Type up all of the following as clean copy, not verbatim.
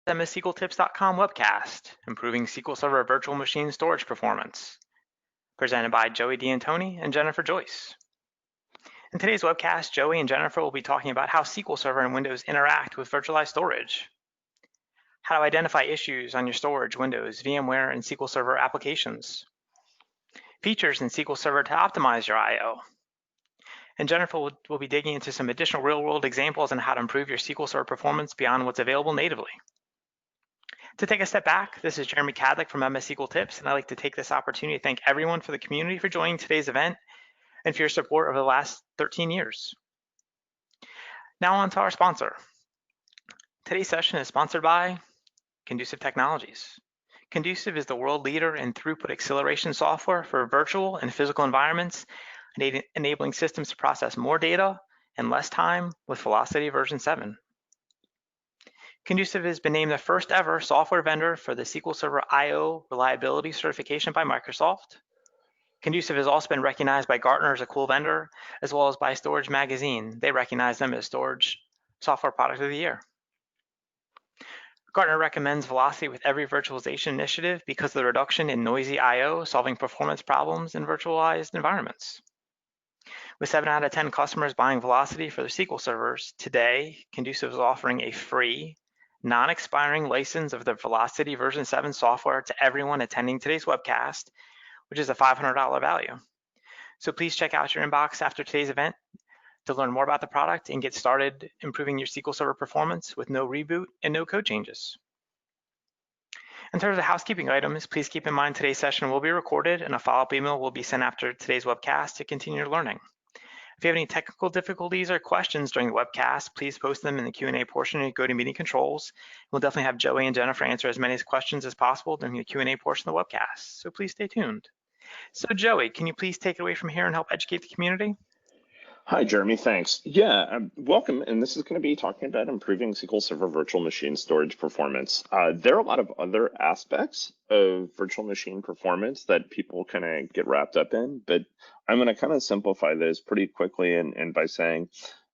MSSQLtips.com webcast, Improving SQL Server Virtual Machine Storage Performance, presented by Joey D'Antoni and Jennifer Joyce. In today's webcast, Joey and Jennifer will be talking about how SQL Server and Windows interact with virtualized storage, how to identify issues on your storage, Windows, VMware, and SQL Server applications, features in SQL Server to optimize your I/O. And Jennifer will be digging into some additional real-world examples on how to improve your SQL Server performance beyond what's available natively. To take a step back, this is Jeremy Cadlick from MS-SQLtips, and I'd like to take this opportunity to thank everyone for the community for joining today's event and for your support over the last 13 years. Now on to our sponsor. Today's session is sponsored by Condusiv Technologies. Condusiv is the world leader in throughput acceleration software for virtual and physical environments, enabling systems to process more data in less time with Velocity version 7. Condusiv has been named the first ever software vendor for the SQL Server I/O reliability certification by Microsoft. Condusiv has also been recognized by Gartner as a cool vendor, as well as by Storage Magazine. They recognize them as Storage Software Product of the Year. Gartner recommends Velocity with every virtualization initiative because of the reduction in noisy I/O, solving performance problems in virtualized environments. With 7 out of 10 customers buying Velocity for their SQL servers, today, Condusiv is offering a free, non-expiring license of the Velocity version 7 software to everyone attending today's webcast, which is a $500 value. So please check out your inbox after today's event to learn more about the product and get started improving your SQL Server performance with no reboot and no code changes. In terms of housekeeping items, please keep in mind today's session will be recorded and a follow-up email will be sent after today's webcast to continue your learning. If you have any technical difficulties or questions during the webcast, please post them in the Q&A portion of GoToMeeting controls. We'll definitely have Joey and Jennifer answer as many questions as possible during the Q&A portion of the webcast, so please stay tuned. So Joey, can you please take it away from here and help educate the community? Hi, Jeremy, thanks. Welcome, and this is going to be talking about improving SQL Server virtual machine storage performance. There are a lot of other aspects of virtual machine performance that people kind of get wrapped up in, but I'm going to kind of simplify this pretty quickly and by saying,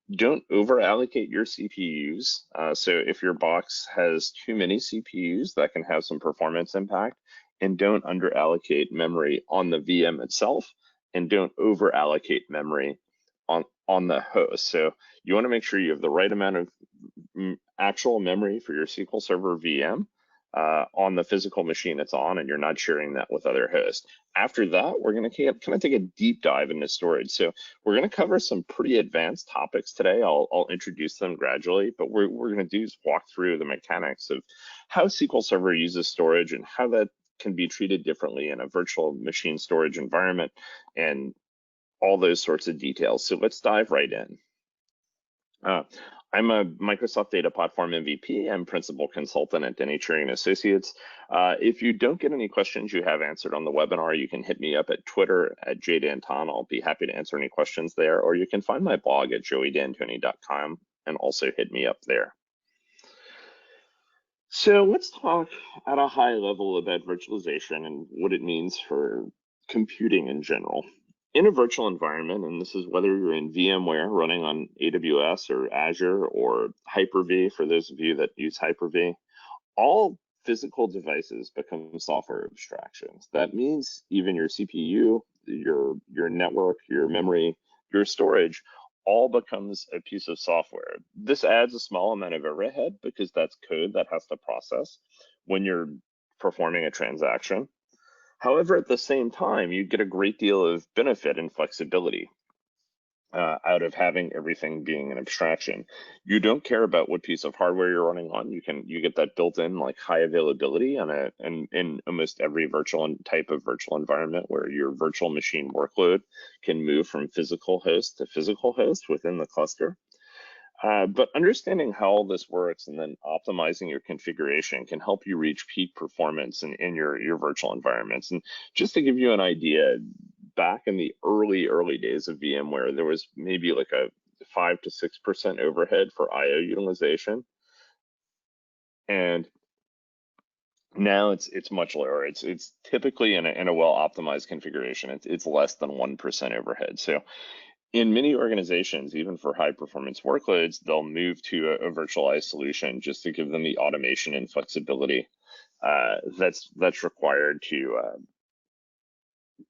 don't over allocate your CPUs. So if your box has too many CPUs, that can have some performance impact, and don't under allocate memory on the VM itself, and don't over allocate memory on the host. So you want to make sure you have the right amount of actual memory for your SQL Server VM on the physical machine it's on, and you're not sharing that with other hosts. After that, we're going to kind of take a deep dive into storage. So we're going to cover some pretty advanced topics today. I'll introduce them gradually, but we're going to do is walk through the mechanics of how SQL Server uses storage and how that can be treated differently in a virtual machine storage environment, and all those sorts of details. So let's dive right in. I'm a Microsoft Data Platform MVP. I'm Principal Consultant at Denny Cherry & Associates. If you don't get any questions you have answered on the webinar, you can hit me up at Twitter at jdanton. I'll be happy to answer any questions there, or you can find my blog at joeydantoni.com and also hit me up there. So let's talk at a high level about virtualization and what it means for computing in general. In a virtual environment, and this is whether you're in VMware running on AWS or Azure or Hyper-V, for those of you that use Hyper-V, all physical devices become software abstractions. That means even your CPU, your network, your memory, your storage, all becomes a piece of software. This adds a small amount of overhead because that's code that has to process when you're performing a transaction. However, at the same time, you get a great deal of benefit and flexibility out of having everything being an abstraction. You don't care about what piece of hardware you're running on. You get that built-in like high availability in almost every type of virtual environment where your virtual machine workload can move from physical host to physical host within the cluster. But understanding how all this works and then optimizing your configuration can help you reach peak performance in your virtual environments. And just to give you an idea, back in the early days of VMware, there was maybe like a 5 to 6% overhead for I/O utilization, and now it's much lower. It's typically in a well-optimized configuration. It's less than 1% overhead. So in many organizations, even for high performance workloads, they'll move to a virtualized solution just to give them the automation and flexibility that's required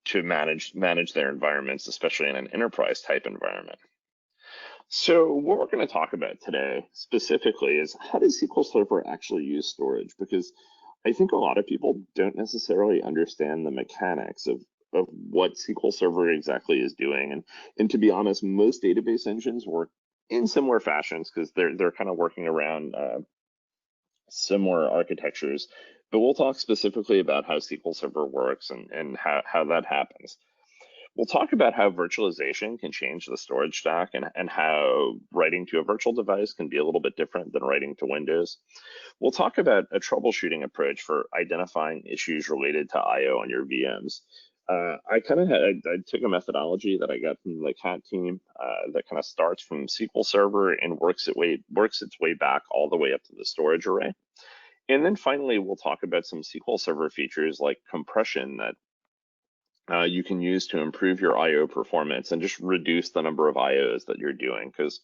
to manage their environments, especially in an enterprise type environment. So what we're going to talk about today specifically is how does SQL Server actually use storage? Because I think a lot of people don't necessarily understand the mechanics of what SQL Server exactly is doing. And to be honest, most database engines work in similar fashions because they're kind of working around similar architectures. But we'll talk specifically about how SQL Server works and how that happens. We'll talk about how virtualization can change the storage stack and how writing to a virtual device can be a little bit different than writing to Windows. We'll talk about a troubleshooting approach for identifying issues related to I/O on your VMs. I took a methodology that I got from the CAT team that kind of starts from SQL Server and works its way back all the way up to the storage array. And then finally, we'll talk about some SQL Server features like compression that you can use to improve your I/O performance and just reduce the number of I/Os that you're doing. Because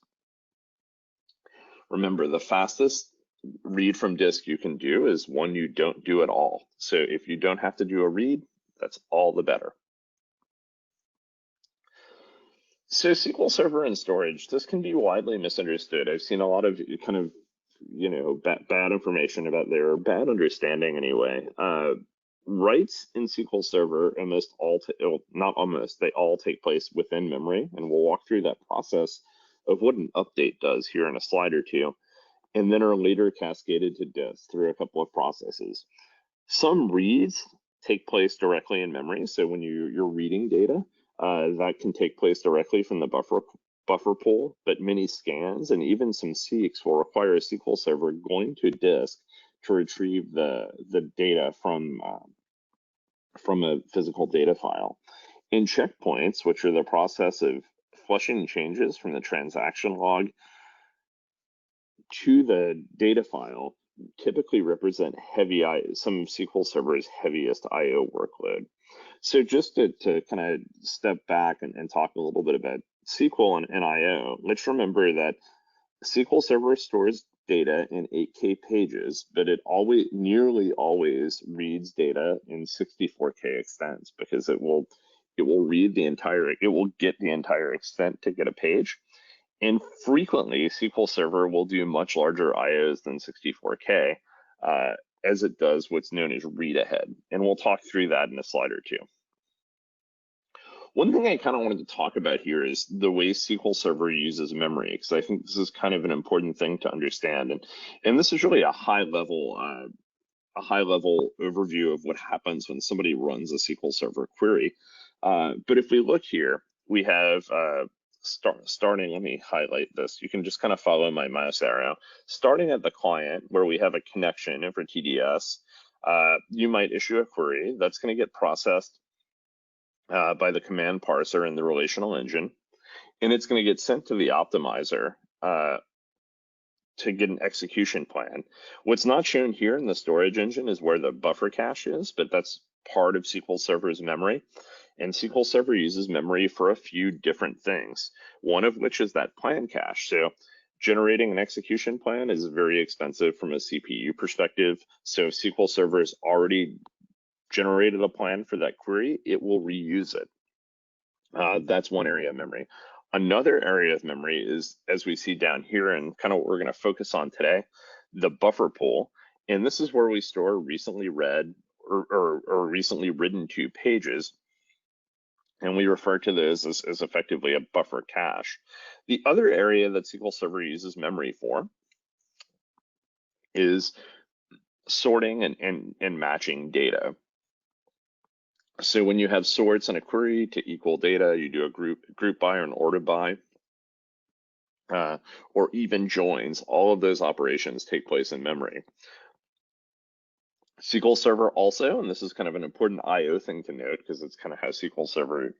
remember, the fastest read from disk you can do is one you don't do at all. So if you don't have to do a read, that's all the better. So SQL Server and storage, this can be widely misunderstood. I've seen a lot of kind of, bad information about their bad understanding anyway. Writes in SQL Server they all take place within memory, and we'll walk through that process of what an update does here in a slide or two, and then are later cascaded to disk through a couple of processes. Some reads take place directly in memory, so when you're reading data, that can take place directly from the buffer pool, but many scans and even some seeks will require a SQL Server going to disk to retrieve the data from a physical data file. In checkpoints, which are the process of flushing changes from the transaction log to the data file, typically represent some SQL Server's heaviest I/O workload. So just to kind of step back and talk a little bit about SQL and I/O, let's remember that SQL Server stores data in 8K pages, but it nearly always reads data in 64K extents because it will get the entire extent to get a page. And frequently SQL Server will do much larger IOs than 64K as it does what's known as read ahead. And we'll talk through that in a slide or two. One thing I kind of wanted to talk about here is the way SQL Server uses memory, because I think this is kind of an important thing to understand. And this is really a high level overview of what happens when somebody runs a SQL Server query. But if we look here, we have starting, let me highlight this. You can just kind of follow my mouse arrow. Starting at the client where we have a connection for TDS, you might issue a query that's going to get processed by the command parser in the relational engine, and it's going to get sent to the optimizer to get an execution plan. What's not shown here in the storage engine is where the buffer cache is, but that's part of SQL Server's memory. And SQL Server uses memory for a few different things, one of which is that plan cache. So generating an execution plan is very expensive from a CPU perspective. So if SQL Server has already generated a plan for that query, it will reuse it. That's one area of memory. Another area of memory is, as we see down here and kind of what we're going to focus on today, the buffer pool. And this is where we store recently read or recently written to pages. And we refer to those as effectively a buffer cache. The other area that SQL Server uses memory for is sorting and matching data. So when you have sorts in a query to equal data, you do a group by or an order by, or even joins. All of those operations take place in memory. SQL Server also, and this is kind of an important I/O thing to note because it's kind of how SQL Server,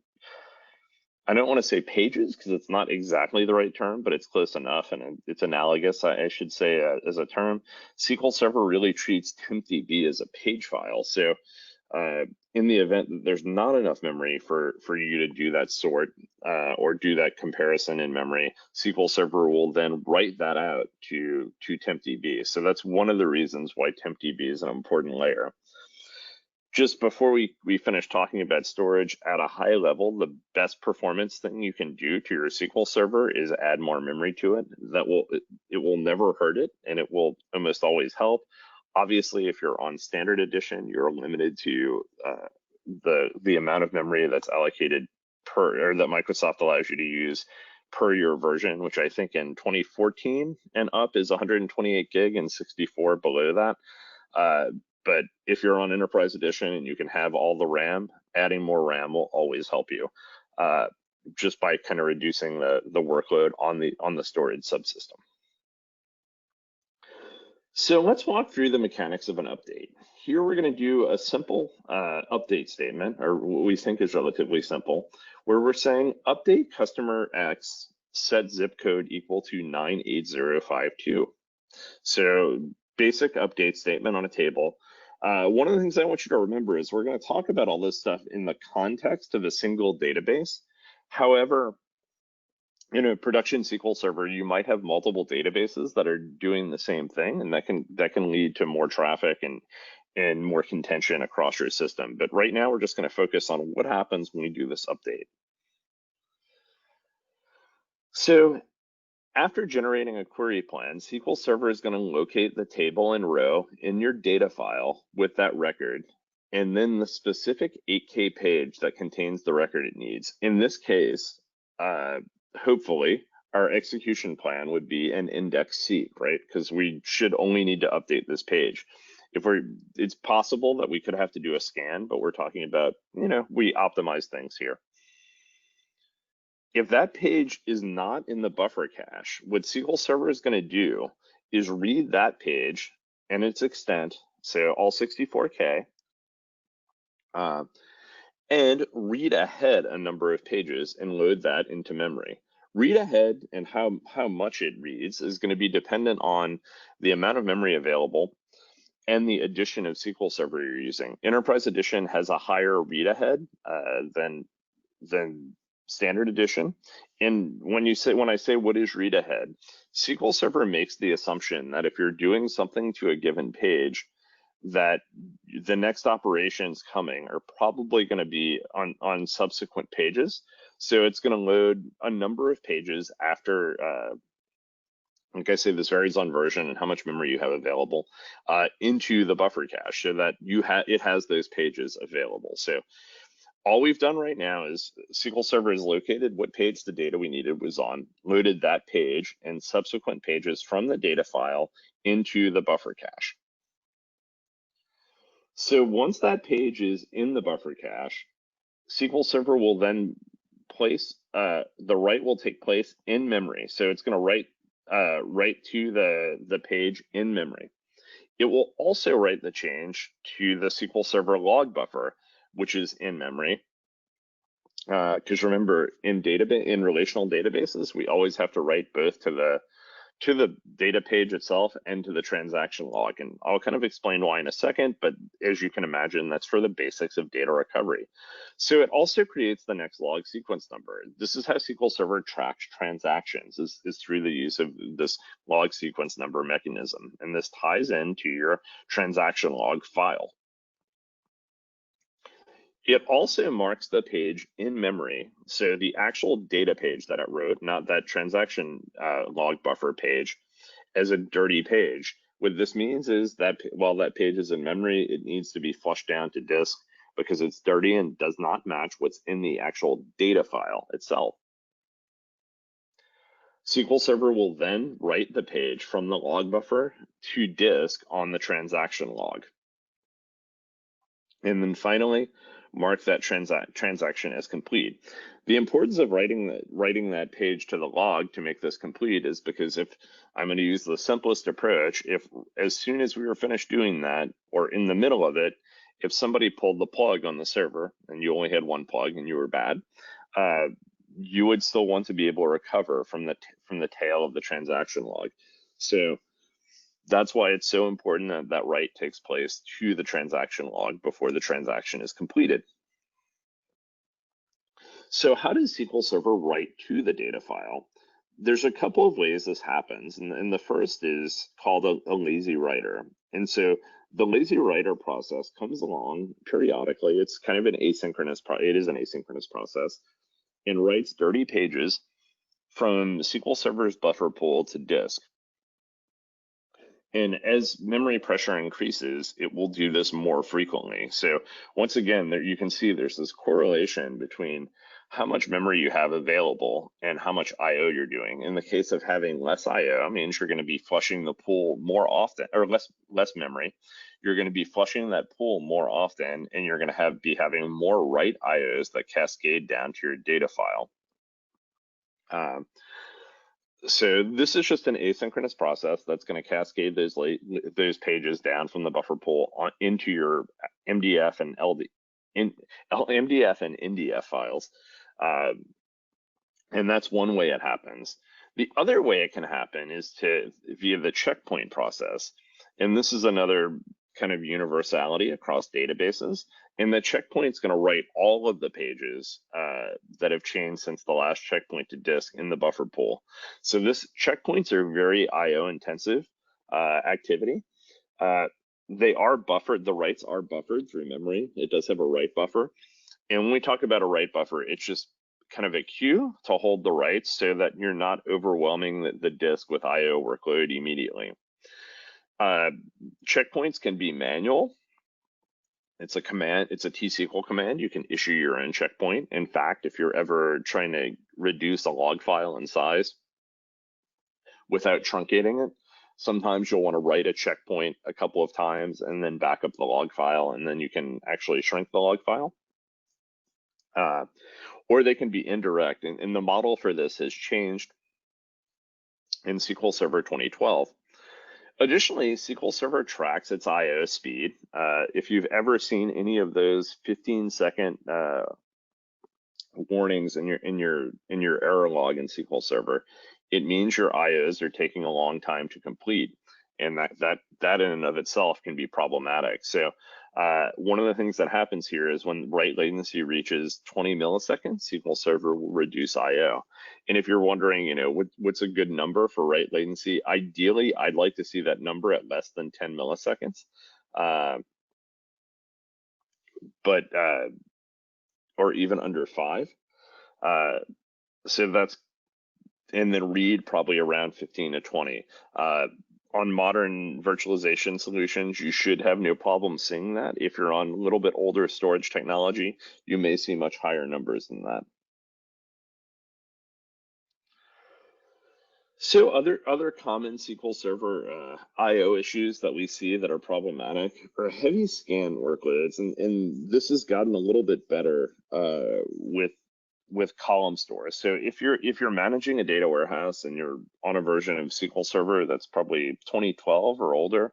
I don't want to say pages because it's not exactly the right term, but it's close enough and it's analogous, I should say, as a term. SQL Server really treats tempdb as a page file. So in the event that there's not enough memory for you to do that sort or do that comparison in memory, SQL Server will then write that out to tempdb. So that's one of the reasons why tempdb is an important layer. Just before we finish talking about storage at a high level, the best performance thing you can do to your SQL Server is add more memory to it. It will never hurt it, and it will almost always help. Obviously, if you're on standard edition, you're limited to the amount of memory that's allocated or that Microsoft allows you to use per your version, which I think in 2014 and up is 128 gig and 64 below that. But if you're on Enterprise Edition and you can have all the RAM, adding more RAM will always help you, just by kind of reducing the workload on the storage subsystem. So let's walk through the mechanics of an update. Here we're going to do a simple update statement, or what we think is relatively simple, where we're saying update customer X set zip code equal to 98052. So basic update statement on a table. One of the things I want you to remember is we're going to talk about all this stuff in the context of a single database. However, in a production SQL Server, you might have multiple databases that are doing the same thing, and that can lead to more traffic and more contention across your system. But right now, we're just going to focus on what happens when we do this update. So after generating a query plan, SQL Server is going to locate the table and row in your data file with that record, and then the specific 8K page that contains the record it needs. In this case, hopefully, our execution plan would be an index seek, right? Because we should only need to update this page. It's possible that we could have to do a scan, but we're talking about, we optimize things here. If that page is not in the buffer cache, what SQL Server is going to do is read that page and its extent, so all 64K, and read ahead a number of pages and load that into memory. Read ahead and how much it reads is going to be dependent on the amount of memory available and the edition of SQL Server you're using. Enterprise Edition has a higher read ahead than standard edition. And when I say what is read ahead, SQL Server makes the assumption that if you're doing something to a given page, that the next operations coming are probably going to be on subsequent pages. So it's going to load a number of pages after, like I say, this varies on version and how much memory you have available, into the buffer cache so that it has those pages available. So all we've done right now is SQL Server has located what page the data we needed was on, loaded that page and subsequent pages from the data file into the buffer cache. So once that page is in the buffer cache, SQL Server will then place, the write will take place in memory. So it's going to write to the page in memory. It will also write the change to the SQL Server log buffer, which is in memory. Because remember, in relational databases, we always have to write both to the data page itself and to the transaction log. And I'll kind of explain why in a second, but as you can imagine, that's for the basics of data recovery. So it also creates the next log sequence number. This is how SQL Server tracks transactions, is through the use of this log sequence number mechanism. And this ties into your transaction log file. It also marks the page in memory, so the actual data page that it wrote, not that transaction log buffer page, as a dirty page. What this means is that while that page is in memory, it needs to be flushed down to disk because it's dirty and does not match what's in the actual data file itself. SQL Server will then write the page from the log buffer to disk on the transaction log. And then finally, mark that transaction as complete. The importance of writing that page to the log to make this complete is because if I'm going to use the simplest approach, if as soon as we were finished doing that, or in the middle of it, if somebody pulled the plug on the server and you only had one plug and you were bad, you would still want to be able to recover from the tail of the transaction log. So That's why it's so important that that write takes place to the transaction log before the transaction is completed. So how does SQL Server write to the data file? There's a couple of ways this happens, and the first is called a lazy writer. And so the lazy writer process comes along periodically. It's kind of an asynchronous, it is an asynchronous process, and writes 30 pages from SQL Server's buffer pool to disk. And as memory pressure increases, it will do this more frequently. So once again, there you can see there's this correlation between how much memory you have available and how much I/O you're doing. In the case of having less I/O, means you're going to be flushing the pool more often, or less memory. You're going to be flushing that pool more often, and you're going to be having more write I/Os that cascade down to your data file. So this is just an asynchronous process that's going to cascade those pages down from the buffer pool into your MDF and MDF and NDF files, and that's one way it happens. The other way it can happen is via the checkpoint process, and this is another kind of universality across databases. And the checkpoint's going to write all of the pages that have changed since the last checkpoint to disk in the buffer pool. So checkpoints are very I/O intensive activity. They are buffered. The writes are buffered through memory. It does have a write buffer. And when we talk about a write buffer, it's just kind of a queue to hold the writes so that you're not overwhelming the disk with I/O workload immediately. Checkpoints can be manual. It's a command, it's a T-SQL command. You can issue your own checkpoint. In fact, if you're ever trying to reduce a log file in size without truncating it, sometimes you'll want to write a checkpoint a couple of times and then back up the log file, and then you can actually shrink the log file. Or they can be indirect, and the model for this has changed in SQL Server 2012. Additionally, SQL Server tracks its I/O speed. If you've ever seen any of those 15-second warnings in your error log in SQL Server, it means your I/Os are taking a long time to complete, and that in and of itself can be problematic. So one of the things that happens here is when write latency reaches 20 milliseconds, SQL Server will reduce I/O. And if you're wondering, what's a good number for write latency? Ideally, I'd like to see that number at less than 10 milliseconds. Or even under 5. So that's, and then read probably around 15 to 20. On modern virtualization solutions, you should have no problem seeing that. If you're on a little bit older storage technology, you may see much higher numbers than that. So other common SQL Server I/O issues that we see that are problematic are heavy scan workloads, and this has gotten a little bit better with column stores. So if you're managing a data warehouse and you're on a version of SQL Server that's probably 2012 or older,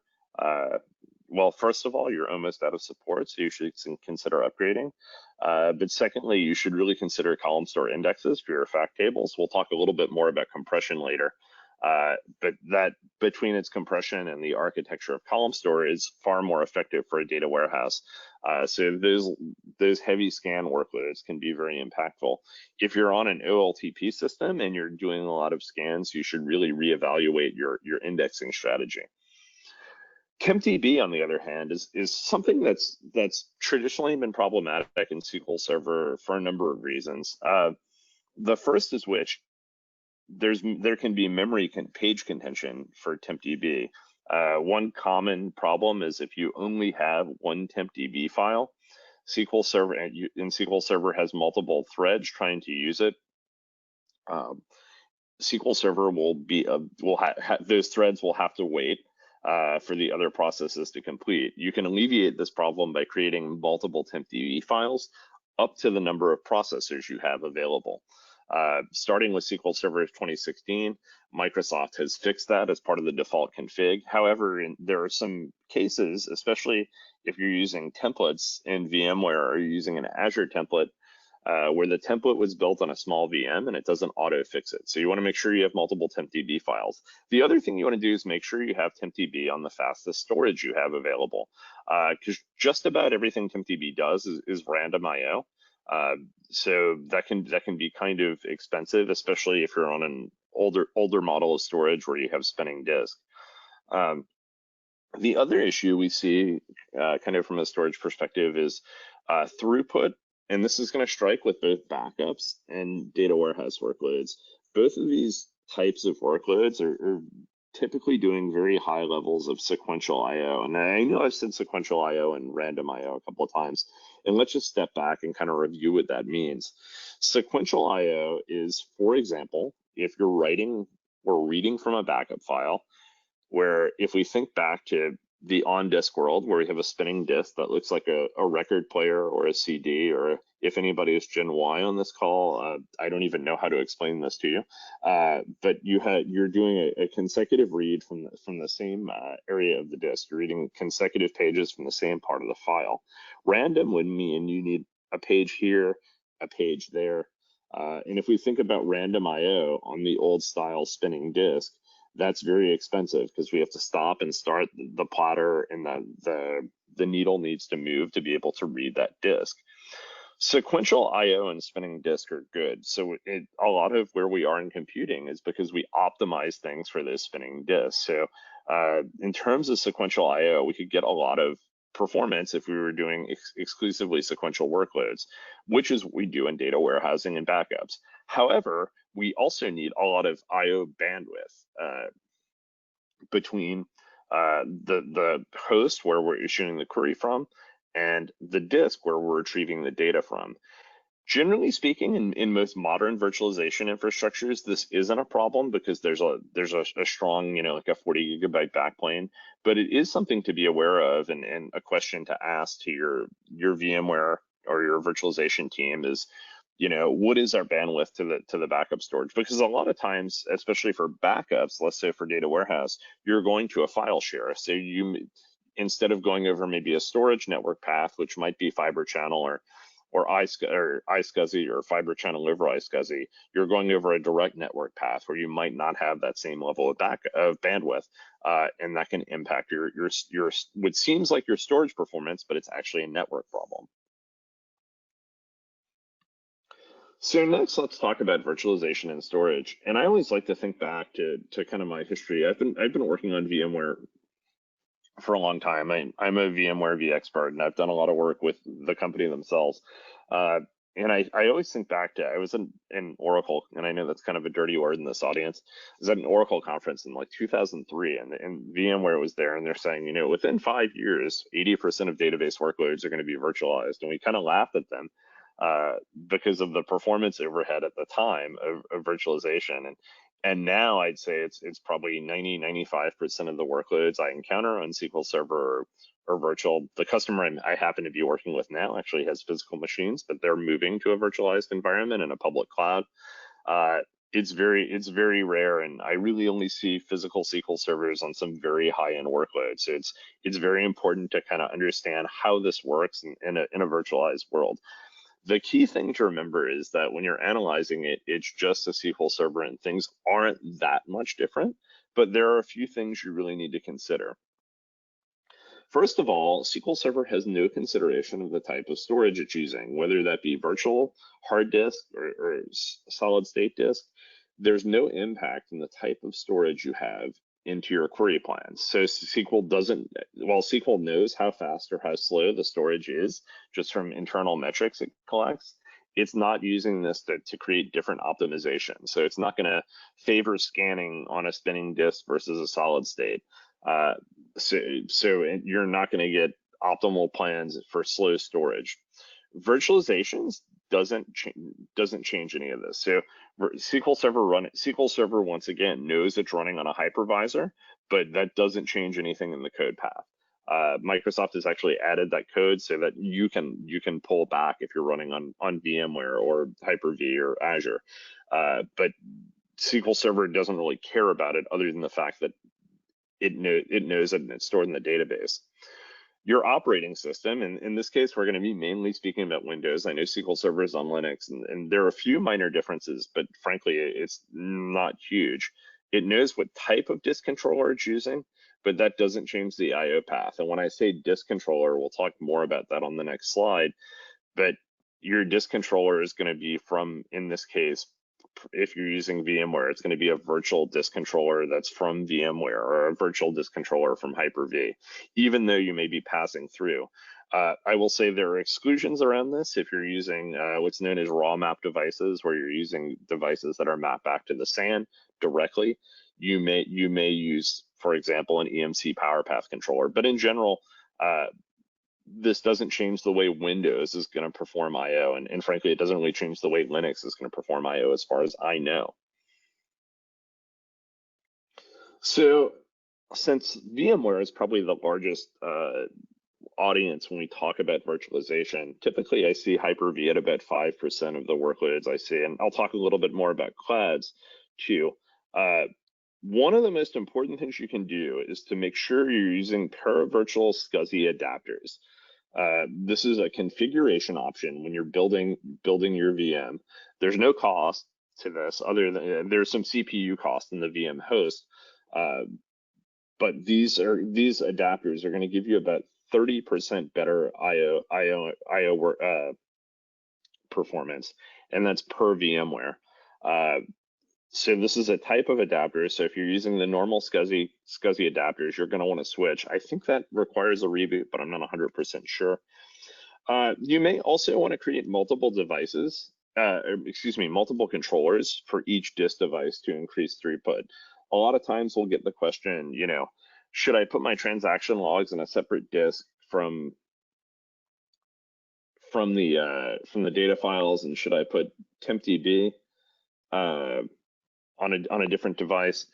well, first of all, you're almost out of support, so you should consider upgrading. But secondly, you should really consider column store indexes for your fact tables. We'll talk a little bit more about compression later. But that between its compression and the architecture of column store is far more effective for a data warehouse. So those heavy scan workloads can be very impactful. If you're on an OLTP system and you're doing a lot of scans, you should really reevaluate your indexing strategy. TempDB, on the other hand, is something that's traditionally been problematic in SQL Server for a number of reasons. The first is which there can be page contention for TempDB. One common problem is if you only have one TempDB file, SQL Server has multiple threads trying to use it. SQL Server those threads will have to wait for the other processes to complete. You can alleviate this problem by creating multiple TempDB files up to the number of processors you have available. Starting with SQL Server 2016, Microsoft has fixed that as part of the default config. However, there are some cases, especially if you're using templates in VMware or you're using an Azure template, where the template was built on a small VM and it doesn't auto fix it. So you want to make sure you have multiple tempdb files. The other thing you want to do is make sure you have tempdb on the fastest storage you have available, because just about everything tempdb does is random IO. So that can be kind of expensive, especially if you're on an older model of storage where you have spinning disk. The other issue we see kind of from a storage perspective is throughput, and this is going to strike with both backups and data warehouse workloads. Both of these types of workloads are typically doing very high levels of sequential IO. And I know I've said sequential IO and random IO a couple of times, and let's just step back and kind of review what that means. Sequential IO is, for example, if you're writing or reading from a backup file, where if we think back to the on-disk world where we have a spinning disk that looks like a record player or a CD, or if anybody is Gen Y on this call, I don't even know how to explain this to you, but you're doing a consecutive read from the same area of the disk. You're reading consecutive pages from the same part of the file. Random would mean you need a page here, a page there, and if we think about random IO on the old style spinning disk, that's very expensive because we have to stop and start the plotter, and the needle needs to move to be able to read that disk. Sequential IO and spinning disk are good. So a lot of where we are in computing is because we optimize things for those spinning disks. So in terms of sequential IO, we could get a lot of performance if we were doing exclusively sequential workloads, which is what we do in data warehousing and backups. However, we also need a lot of IO bandwidth between the host where we're issuing the query from and the disk where we're retrieving the data from. Generally speaking, in most modern virtualization infrastructures, this isn't a problem because there's a strong, like a 40 gigabyte backplane, but it is something to be aware of, and a question to ask to your VMware or your virtualization team is, what is our bandwidth to the backup storage? Because a lot of times, especially for backups, let's say for data warehouse, you're going to a file share. So instead of going over maybe a storage network path, which might be fiber channel or iSCSI or fiber channel over iSCSI, you're going over a direct network path where you might not have that same level of bandwidth, and that can impact your what seems like your storage performance, but it's actually a network problem. So next, let's talk about virtualization and storage. And I always like to think back to kind of my history. I've been working on VMware for a long time. I'm a VMware expert, and I've done a lot of work with the company themselves. And I always think back to, I was in Oracle, and I know that's kind of a dirty word in this audience. I was at an Oracle conference in like 2003, and VMware was there, and they're saying, within 5 years, 80% of database workloads are going to be virtualized. And we kind of laughed at them because of the performance overhead at the time of virtualization. And now I'd say it's probably 95% of the workloads I encounter on SQL Server or virtual. The customer I happen to be working with now actually has physical machines, but they're moving to a virtualized environment in a public cloud. It's very rare, and I really only see physical SQL servers on some very high-end workloads. So it's very important to kind of understand how this works in a virtualized world. The key thing to remember is that when you're analyzing it, it's just a SQL server and things aren't that much different, but there are a few things you really need to consider. First of all, SQL Server has no consideration of the type of storage it's using, whether that be virtual, hard disk, or solid state disk. There's no impact in the type of storage you have into your query plans. So SQL SQL knows how fast or how slow the storage is just from internal metrics it collects, it's not using this to create different optimization. So it's not going to favor scanning on a spinning disk versus a solid state. So you're not going to get optimal plans for slow storage. Virtualizations doesn't change any of this. So SQL Server once again knows it's running on a hypervisor, but that doesn't change anything in the code path. Microsoft has actually added that code so that you can pull back if you're running on VMware or Hyper-V or Azure. But SQL Server doesn't really care about it other than the fact that it knows that it's stored in the database. your operating system, and in this case, we're going to be mainly speaking about Windows. I know SQL Server is on Linux, and there are a few minor differences, but frankly, it's not huge. It knows what type of disk controller it's using, but that doesn't change the I/O path. And when I say disk controller, we'll talk more about that on the next slide, but your disk controller is going to be from, in this case, if you're using VMware, it's going to be a virtual disk controller that's from VMware, or a virtual disk controller from Hyper-V, even though you may be passing through. I will say there are exclusions around this if you're using what's known as raw map devices, where you're using devices that are mapped back to the SAN directly. You may use, for example, an EMC power path controller, but in general, this doesn't change the way Windows is going to perform I/O, and frankly, it doesn't really change the way Linux is going to perform I/O as far as I know. So since VMware is probably the largest audience when we talk about virtualization, typically I see Hyper-V at about 5% of the workloads I see, and I'll talk a little bit more about clouds too. One of the most important things you can do is to make sure you're using paravirtual SCSI adapters. This is a configuration option when you're building your VM. There's no cost to this other than there's some CPU cost in the VM host, but these adapters are going to give you about 30% better I/O performance, and that's per VMware. So this is a type of adapter. So if you're using the normal SCSI adapters, you're going to want to switch. I think that requires a reboot, but I'm not 100% sure. You may also want to create multiple devices, multiple controllers for each disk device to increase throughput. A lot of times we'll get the question, should I put my transaction logs in a separate disk from the data files, and should I put tempdb on a different device?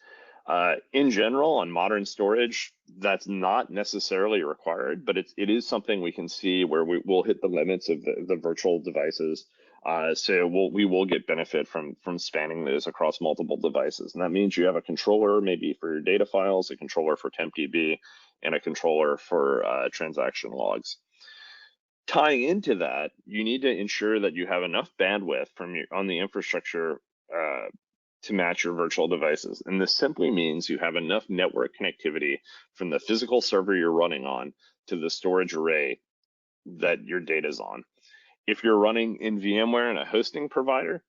In general, on modern storage, that's not necessarily required, but it is something we can see where we'll hit the limits of the virtual devices. So we will get benefit from spanning those across multiple devices. And that means you have a controller maybe for your data files, a controller for tempdb, and a controller for transaction logs. Tying into that, you need to ensure that you have enough bandwidth on the infrastructure to match your virtual devices. And this simply means you have enough network connectivity from the physical server you're running on to the storage array that your data is on. If you're running in VMware and a hosting provider,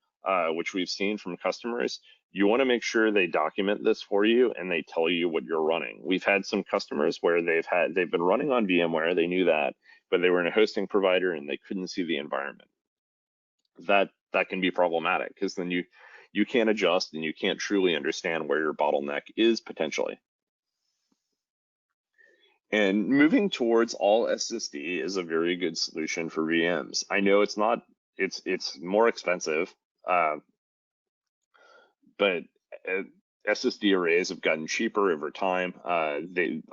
which we've seen from customers, you want to make sure they document this for you and they tell you what you're running. We've had some customers where they've been running on VMware, they knew that, but they were in a hosting provider and they couldn't see the environment. That can be problematic, because then you can't adjust and you can't truly understand where your bottleneck is potentially. And moving towards all SSD is a very good solution for VMs. I know it's more expensive, but SSD arrays have gotten cheaper over time. A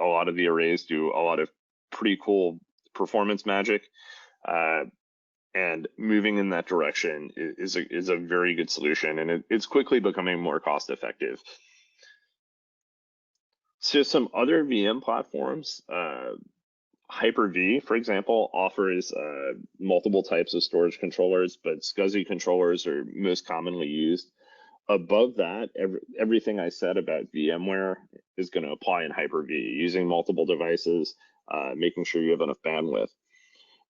lot of the arrays do a lot of pretty cool performance magic. And moving in that direction is a very good solution, and it's quickly becoming more cost effective. So some other VM platforms, Hyper-V, for example, offers multiple types of storage controllers, but SCSI controllers are most commonly used. Above that, everything I said about VMware is going to apply in Hyper-V, using multiple devices, making sure you have enough bandwidth.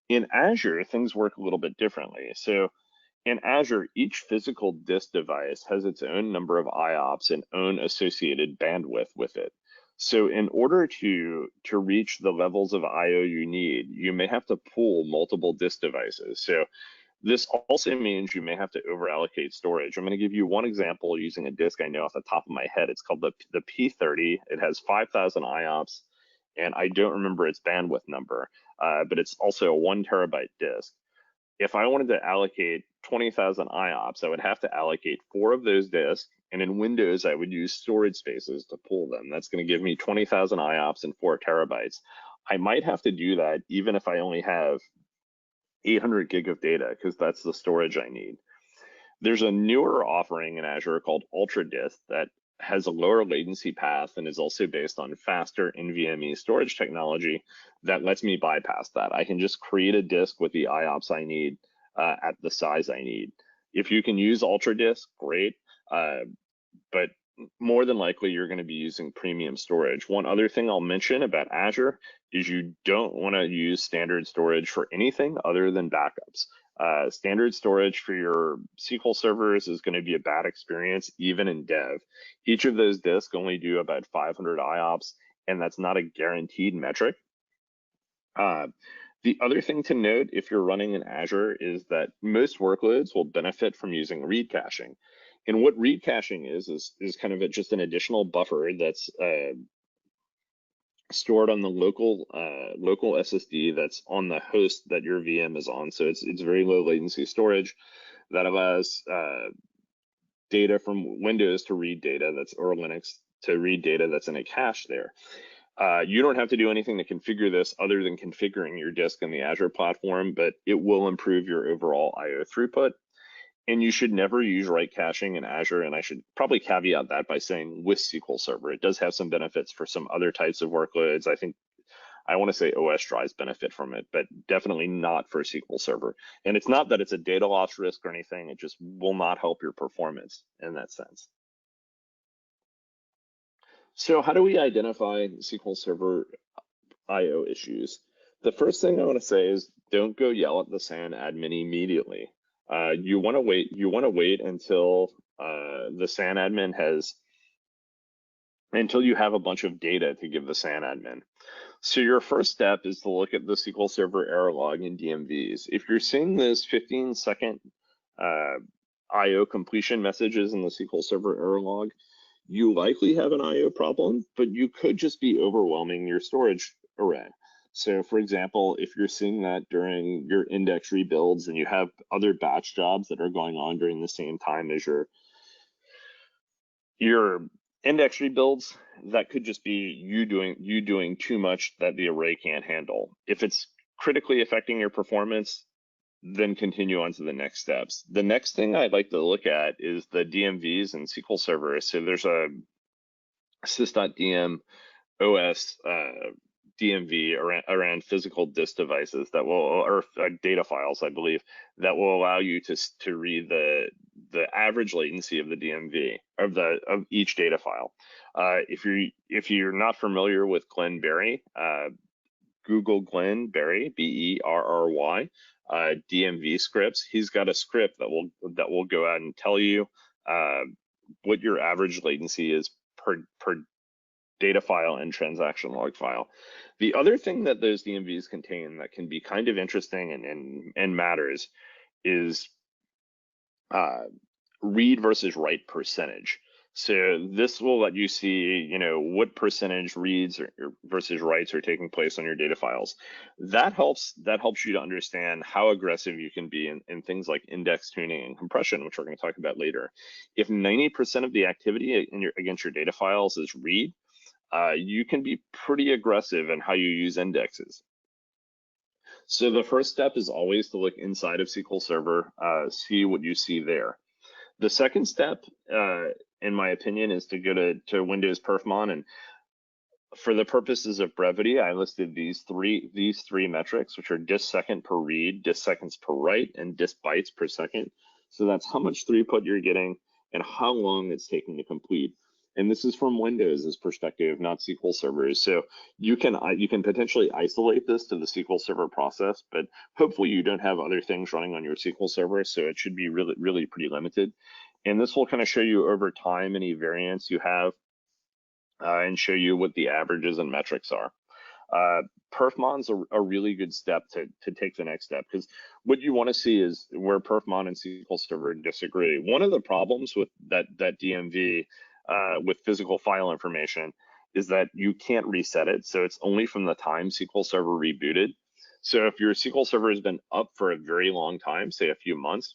In Azure, things work a little bit differently. So in Azure, each physical disk device has its own number of IOPS and own associated bandwidth with it. So in order to reach the levels of I/O you need, you may have to pool multiple disk devices. So this also means you may have to overallocate storage. I'm going to give you one example using a disk I know off the top of my head. It's called the P30. It has 5,000 IOPS, and I don't remember its bandwidth number, but it's also a 1 terabyte disk. If I wanted to allocate 20,000 IOPS, I would have to allocate 4 of those disks, and in Windows, I would use storage spaces to pool them. That's going to give me 20,000 IOPS and 4 terabytes. I might have to do that even if I only have 800 gig of data, because that's the storage I need. There's a newer offering in Azure called UltraDisk that has a lower latency path and is also based on faster NVMe storage technology that lets me bypass that. I can just create a disk with the IOPS I need at the size I need. If you can use UltraDisk, great, but more than likely you're going to be using premium storage. One other thing I'll mention about Azure is you don't want to use standard storage for anything other than backups. Standard storage for your SQL servers is going to be a bad experience, even in dev. Each of those disks only do about 500 IOPS, and that's not a guaranteed metric. The other thing to note if you're running in Azure is that most workloads will benefit from using read caching. And what read caching is kind of just an additional buffer that's stored on the local SSD that's on the host that your VM is on. So it's very low latency storage that allows data from Windows to read data or Linux to read data that's in a cache there. You don't have to do anything to configure this other than configuring your disk in the Azure platform, but it will improve your overall I/O throughput. And you should never use write caching in Azure, and I should probably caveat that by saying with SQL Server. It does have some benefits for some other types of workloads. I want to say OS drives benefit from it, but definitely not for SQL Server. And it's not that it's a data loss risk or anything, it just will not help your performance in that sense. So how do we identify SQL Server I/O issues? The first thing I want to say is don't go yell at the SAN admin immediately. You want to wait. You want to wait until the SAN admin until you have a bunch of data to give the SAN admin. So your first step is to look at the SQL Server error log in DMVs. If you're seeing those 15-second I/O completion messages in the SQL Server error log, you likely have an I/O problem, but you could just be overwhelming your storage array. So for example, if you're seeing that during your index rebuilds and you have other batch jobs that are going on during the same time as your index rebuilds, that could just be you doing too much that the array can't handle. If it's critically affecting your performance, then continue on to the next steps. The next thing I'd like to look at is the DMVs and SQL Server. So there's a sys.dm OS DMV around physical disk devices that will, or data files, I believe, that will allow you to read the average latency of the DMV of each data file. If you're not familiar with Glenn Berry, Google Glenn Berry, Berry, DMV scripts. He's got a script that will go out and tell you what your average latency is per data file and transaction log file. The other thing that those DMVs contain that can be kind of interesting and matters is read versus write percentage. So this will let you see, what percentage reads versus writes are taking place on your data files. That helps you to understand how aggressive you can be in things like index tuning and compression, which we're going to talk about later. If 90% of the activity against your data files is read, you can be pretty aggressive in how you use indexes. So the first step is always to look inside of SQL Server, see what you see there. The second step, in my opinion, is to go to Windows perfmon, and for the purposes of brevity, I listed these three metrics, which are disk second per read, disk seconds per write, and disk bytes per second. So that's how much throughput you're getting and how long it's taking to complete. And this is from Windows' perspective, not SQL servers. So you can potentially isolate this to the SQL Server process, but hopefully you don't have other things running on your SQL Server, so it should be really pretty limited. And this will kind of show you over time any variance you have and show you what the averages and metrics are. Perfmon's a really good step to take the next step, because what you want to see is where perfmon and SQL Server disagree. One of the problems with that DMV with physical file information is that you can't reset it. So it's only from the time SQL Server rebooted. So if your SQL Server has been up for a very long time, say a few months,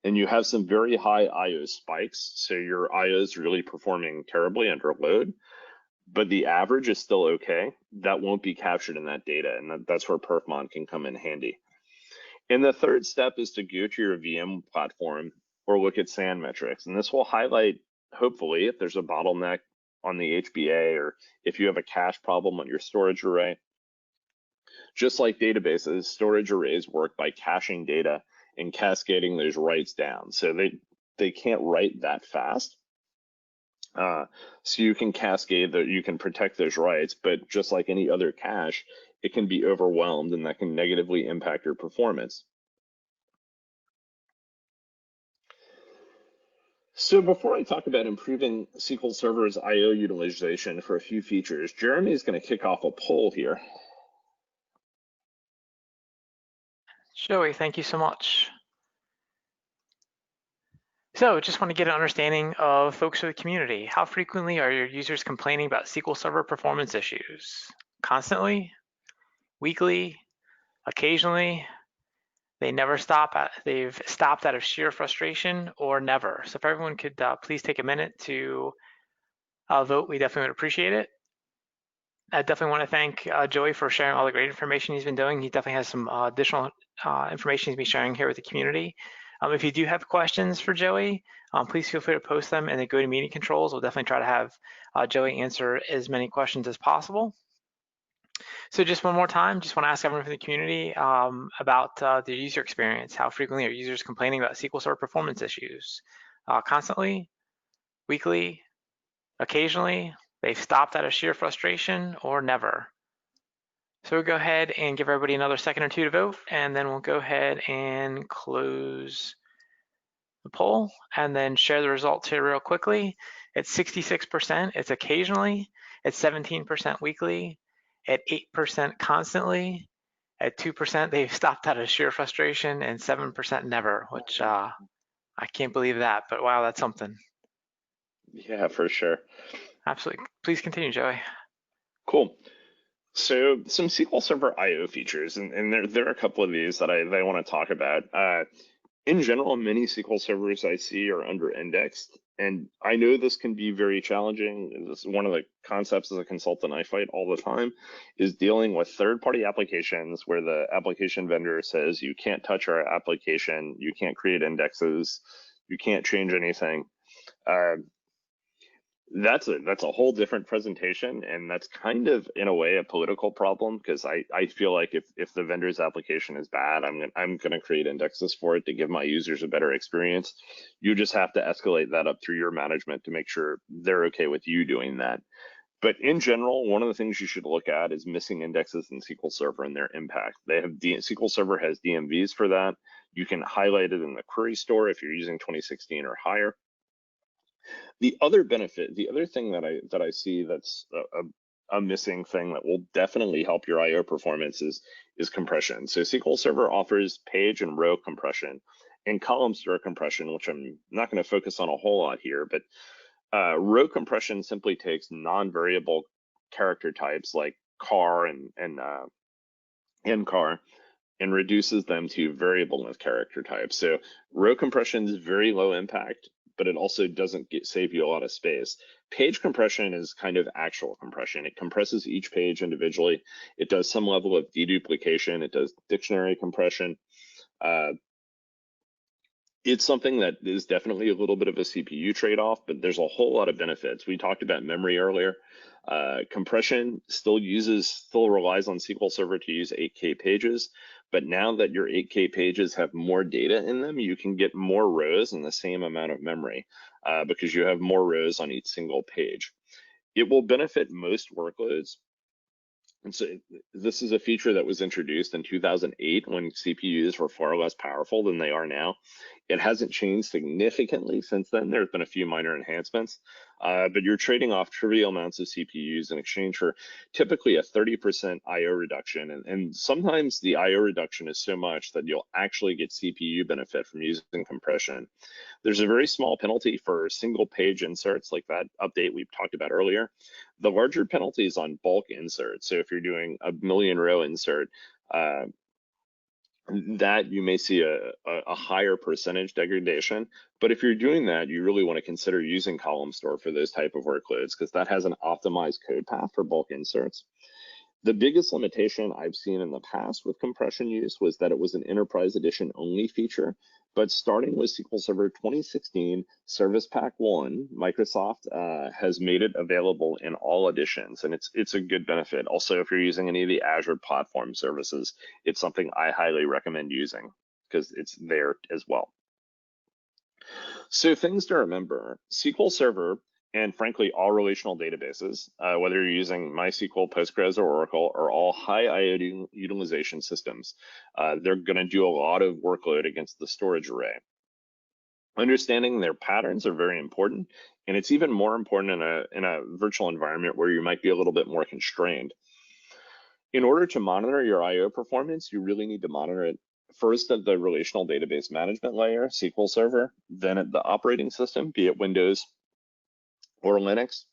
and you have some very high I/O spikes, so your I/O is really performing terribly under load, but the average is still okay, that won't be captured in that data, and that's where perfmon can come in handy. And the third step is to go to your VM platform or look at SAN metrics, and this will highlight hopefully, if there's a bottleneck on the HBA or if you have a cache problem on your storage array. Just like databases, storage arrays work by caching data and cascading those writes down. So they can't write that fast. So you can cascade that, you can protect those writes, but just like any other cache, it can be overwhelmed and that can negatively impact your performance. So before I talk about improving SQL Server's I/O utilization for a few features, Jeremy is going to kick off a poll here. Joey, thank you so much. So just want to get an understanding of folks in the community. How frequently are your users complaining about SQL Server performance issues? Constantly? Weekly? Occasionally? They've stopped out of sheer frustration, or never? So if everyone could please take a minute to vote, we definitely would appreciate it. I definitely want to thank Joey for sharing all the great information he's been doing. He definitely has some additional information he's been sharing here with the community. If you do have questions for Joey, please feel free to post them in the GoToMeeting controls. We'll definitely try to have Joey answer as many questions as possible. So just one more time, just want to ask everyone from the community about the user experience. How frequently are users complaining about SQL Server performance issues? Constantly? Weekly? Occasionally? They've stopped out of sheer frustration, or never? So we'll go ahead and give everybody another second or two to vote, and then we'll go ahead and close the poll and then share the results here real quickly. It's 66%, it's occasionally, it's 17% weekly, at 8% constantly, at 2% they've stopped out of sheer frustration, and 7% never, which I can't believe that, but wow, that's something. Yeah, for sure. Absolutely. Please continue, Joey. Cool. So some SQL Server I/O features, and there are a couple of these that I want to talk about. In general, many SQL servers I see are under-indexed, and I know this can be very challenging. This is one of the concepts as a consultant I fight all the time, is dealing with third-party applications where the application vendor says you can't touch our application, you can't create indexes, you can't change anything. That's a whole different presentation, and that's kind of in a way a political problem, because I feel like if the vendor's application is bad, I'm gonna create indexes for it to give my users a better experience. You just have to escalate that up through your management to make sure they're okay with you doing that. But in general, one of the things you should look at is missing indexes in SQL Server and their impact. SQL Server has DMVs for that. You can highlight it in the query store if you're using 2016 or higher. The other benefit, the other thing that I see that's a missing thing that will definitely help your I/O performance is compression. So SQL Server offers page and row compression and column store compression, which I'm not going to focus on a whole lot here, but row compression simply takes non-variable character types like car and car and reduces them to variable character types. So row compression is very low impact, but it also doesn't save you a lot of space. Page compression is kind of actual compression. It compresses each page individually. It does some level of deduplication. It does dictionary compression. It's something that is definitely a little bit of a CPU trade-off, but there's a whole lot of benefits. We talked about memory earlier. Compression still relies on SQL Server to use 8K pages, but now that your 8K pages have more data in them, you can get more rows in the same amount of memory because you have more rows on each single page. It will benefit most workloads. And so this is a feature that was introduced in 2008 when CPUs were far less powerful than they are now. It hasn't changed significantly since then. There have been a few minor enhancements, but you're trading off trivial amounts of CPUs in exchange for typically a 30% I/O reduction. And sometimes the I/O reduction is so much that you'll actually get CPU benefit from using compression. There's a very small penalty for single page inserts like that update we've talked about earlier. The larger penalty is on bulk inserts. So if you're doing a million row insert, that you may see a higher percentage degradation. But if you're doing that, you really want to consider using column store for those type of workloads because that has an optimized code path for bulk inserts. The biggest limitation I've seen in the past with compression use was that it was an enterprise edition only feature, but starting with SQL Server 2016 Service Pack 1, Microsoft has made it available in all editions, and it's a good benefit. Also, if you're using any of the Azure platform services, it's something I highly recommend using because it's there as well. So things to remember, SQL Server, and frankly, all relational databases, whether you're using MySQL, Postgres, or Oracle, are all high IO utilization systems. They're going to do a lot of workload against the storage array. Understanding their patterns are very important, and it's even more important in a virtual environment where you might be a little bit more constrained. In order to monitor your IO performance, you really need to monitor it first at the relational database management layer, SQL Server, then at the operating system, be it Windows or Linux.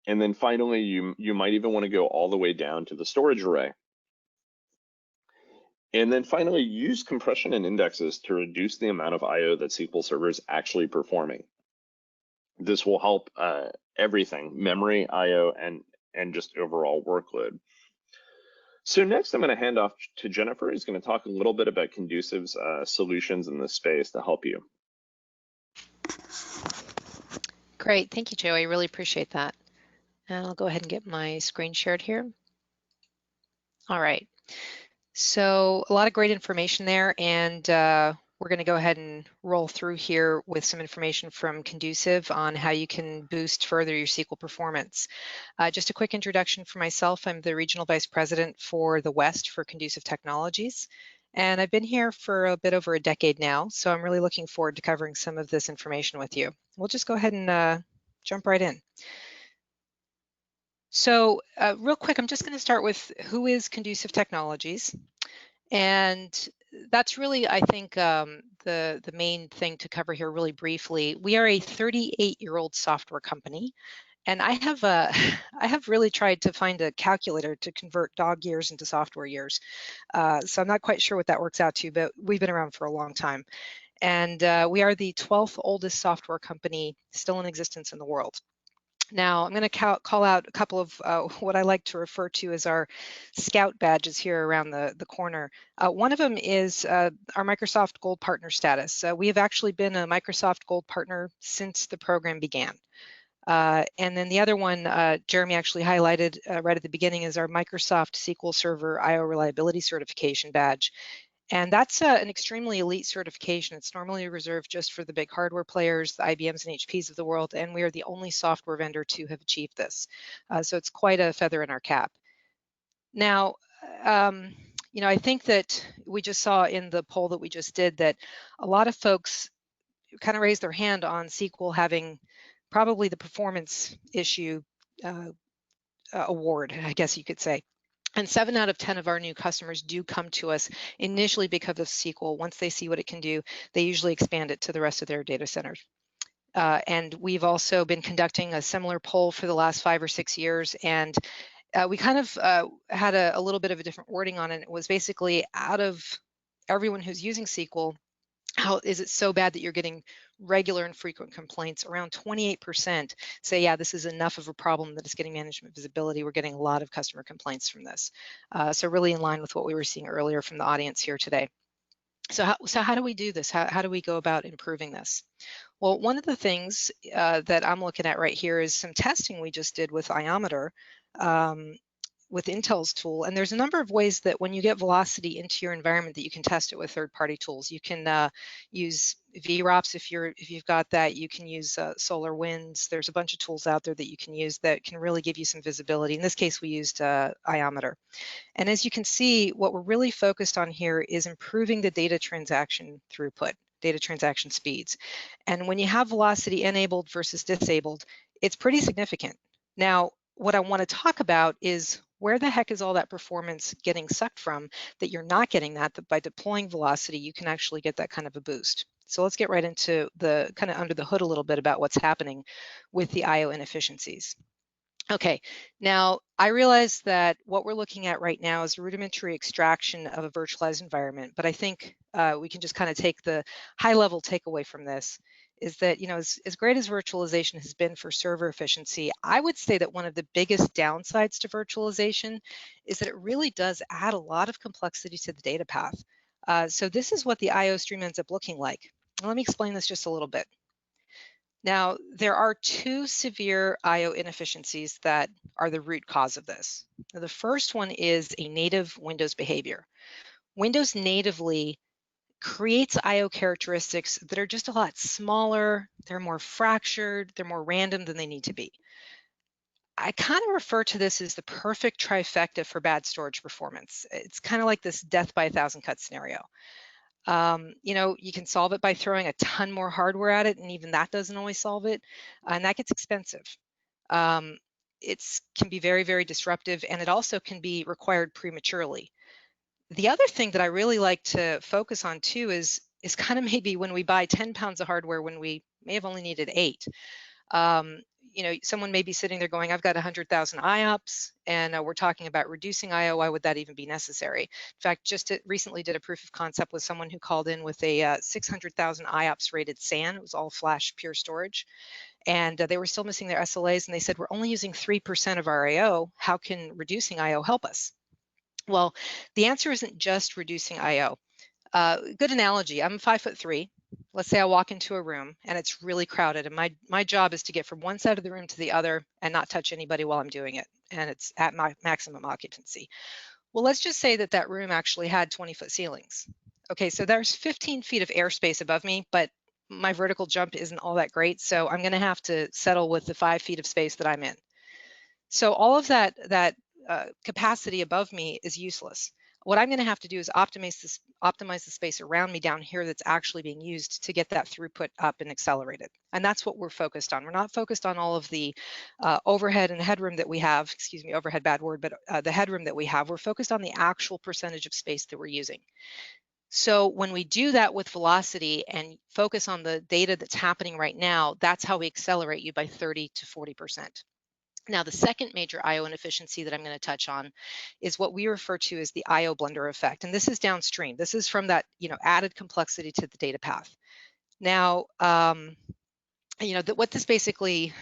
And then finally, you might even want to go all the way down to the storage array. And then finally, use compression and indexes to reduce the amount of IO that SQL Server is actually performing. This will help everything, memory, IO, and just overall workload. So next, I'm going to hand off to Jennifer, who's going to talk a little bit about Condusiv's solutions in this space to help you. Great, thank you, Joey. Really appreciate that. And I'll go ahead and get my screen shared here. All right, so a lot of great information there, and we're going to go ahead and roll through here with some information from Condusiv on how you can boost further your SQL performance. Just a quick introduction for myself. I'm the Regional Vice President for the West for Condusiv Technologies, and I've been here for a bit over a decade now, so I'm really looking forward to covering some of this information with you. We'll just go ahead and jump right in. So real quick, I'm just going to start with who is Condusiv Technologies. And that's really, I think, the main thing to cover here really briefly. We are a 38-year-old software company. And I have really tried to find a calculator to convert dog years into software years. So I'm not quite sure what that works out to, but we've been around for a long time. And we are the 12th oldest software company still in existence in the world. Now, I'm going to call out a couple of what I like to refer to as our scout badges here around the corner. One of them is our Microsoft Gold Partner status. We have actually been a Microsoft Gold Partner since the program began. And then the other one, Jeremy actually highlighted right at the beginning, is our Microsoft SQL Server IO Reliability Certification badge. And that's an extremely elite certification. It's normally reserved just for the big hardware players, the IBMs and HPs of the world, and we are the only software vendor to have achieved this. So it's quite a feather in our cap. Now, you know, I think that we just saw in the poll that we just did that a lot of folks kind of raised their hand on SQL having probably the performance issue award, I guess you could say. And 7 out of 10 of our new customers do come to us initially because of SQL. Once they see what it can do, they usually expand it to the rest of their data centers. And we've also been conducting a similar poll for the last 5 or 6 years. And we kind of had a little bit of a different wording on it. It was basically, out of everyone who's using SQL, how is it so bad that you're getting regular and frequent complaints? Around 28% say, yeah, this is enough of a problem that it's getting management visibility. We're getting a lot of customer complaints from this. So really in line with what we were seeing earlier from the audience here today. So how do we do this? How do we go about improving this? Well, one of the things that I'm looking at right here is some testing we just did with Iometer. With Intel's tool, and there's a number of ways that when you get velocity into your environment that you can test it with third-party tools. You can use VROPS if you've got that. You can use SolarWinds. There's a bunch of tools out there that you can use that can really give you some visibility. In this case, we used Iometer. And as you can see, what we're really focused on here is improving the data transaction throughput, data transaction speeds. And when you have velocity enabled versus disabled, it's pretty significant. Now, what I want to talk about is where the heck is all that performance getting sucked from that you're not getting that by deploying velocity, you can actually get that kind of a boost. So let's get right into the kind of under the hood a little bit about what's happening with the IO inefficiencies. Okay, now I realize that what we're looking at right now is rudimentary extraction of a virtualized environment, but I think we can just kind of take the high level takeaway from this is that, as great as virtualization has been for server efficiency, I would say that one of the biggest downsides to virtualization is that it really does add a lot of complexity to the data path. So this is what the IO stream ends up looking like. Let me explain this just a little bit. Now, there are two severe IO inefficiencies that are the root cause of this. Now, the first one is a native Windows behavior. Windows natively creates IO characteristics that are just a lot smaller, they're more fractured, they're more random than they need to be. I kind of refer to this as the perfect trifecta for bad storage performance. It's kind of like this death by a thousand cuts scenario. You can solve it by throwing a ton more hardware at it, and even that doesn't always solve it, and that gets expensive. It can be very, very disruptive, and it also can be required prematurely. The other thing that I really like to focus on too is kind of maybe when we buy 10 pounds of hardware when we may have only needed 8. Someone may be sitting there going, I've got 100,000 IOPS, and we're talking about reducing IO. Why would that even be necessary? In fact, just recently did a proof of concept with someone who called in with a 600,000 IOPS rated SAN. It was all flash pure storage. And they were still missing their SLAs, and they said, we're only using 3% of our IO. How can reducing IO help us? Well, the answer isn't just reducing IO. Good analogy, I'm 5'3". Let's say I walk into a room and it's really crowded, and my job is to get from one side of the room to the other and not touch anybody while I'm doing it, and it's at my maximum occupancy. Well, let's just say that room actually had 20-foot ceilings. Okay, so there's 15 feet of airspace above me, but my vertical jump isn't all that great, so I'm going to have to settle with the 5 feet of space that I'm in. So all of that capacity above me is useless. What I'm going to have to do is optimize the space around me down here that's actually being used to get that throughput up and accelerated. And that's what we're focused on. We're not focused on all of the overhead and headroom that we have. Excuse me, overhead, bad word, but the headroom that we have. We're focused on the actual percentage of space that we're using. So when we do that with velocity and focus on the data that's happening right now, that's how we accelerate you by 30 to 40%. Now, the second major IO inefficiency that I'm going to touch on is what we refer to as the IO blender effect. And this is downstream. This is from that, added complexity to the data path. Now, what this basically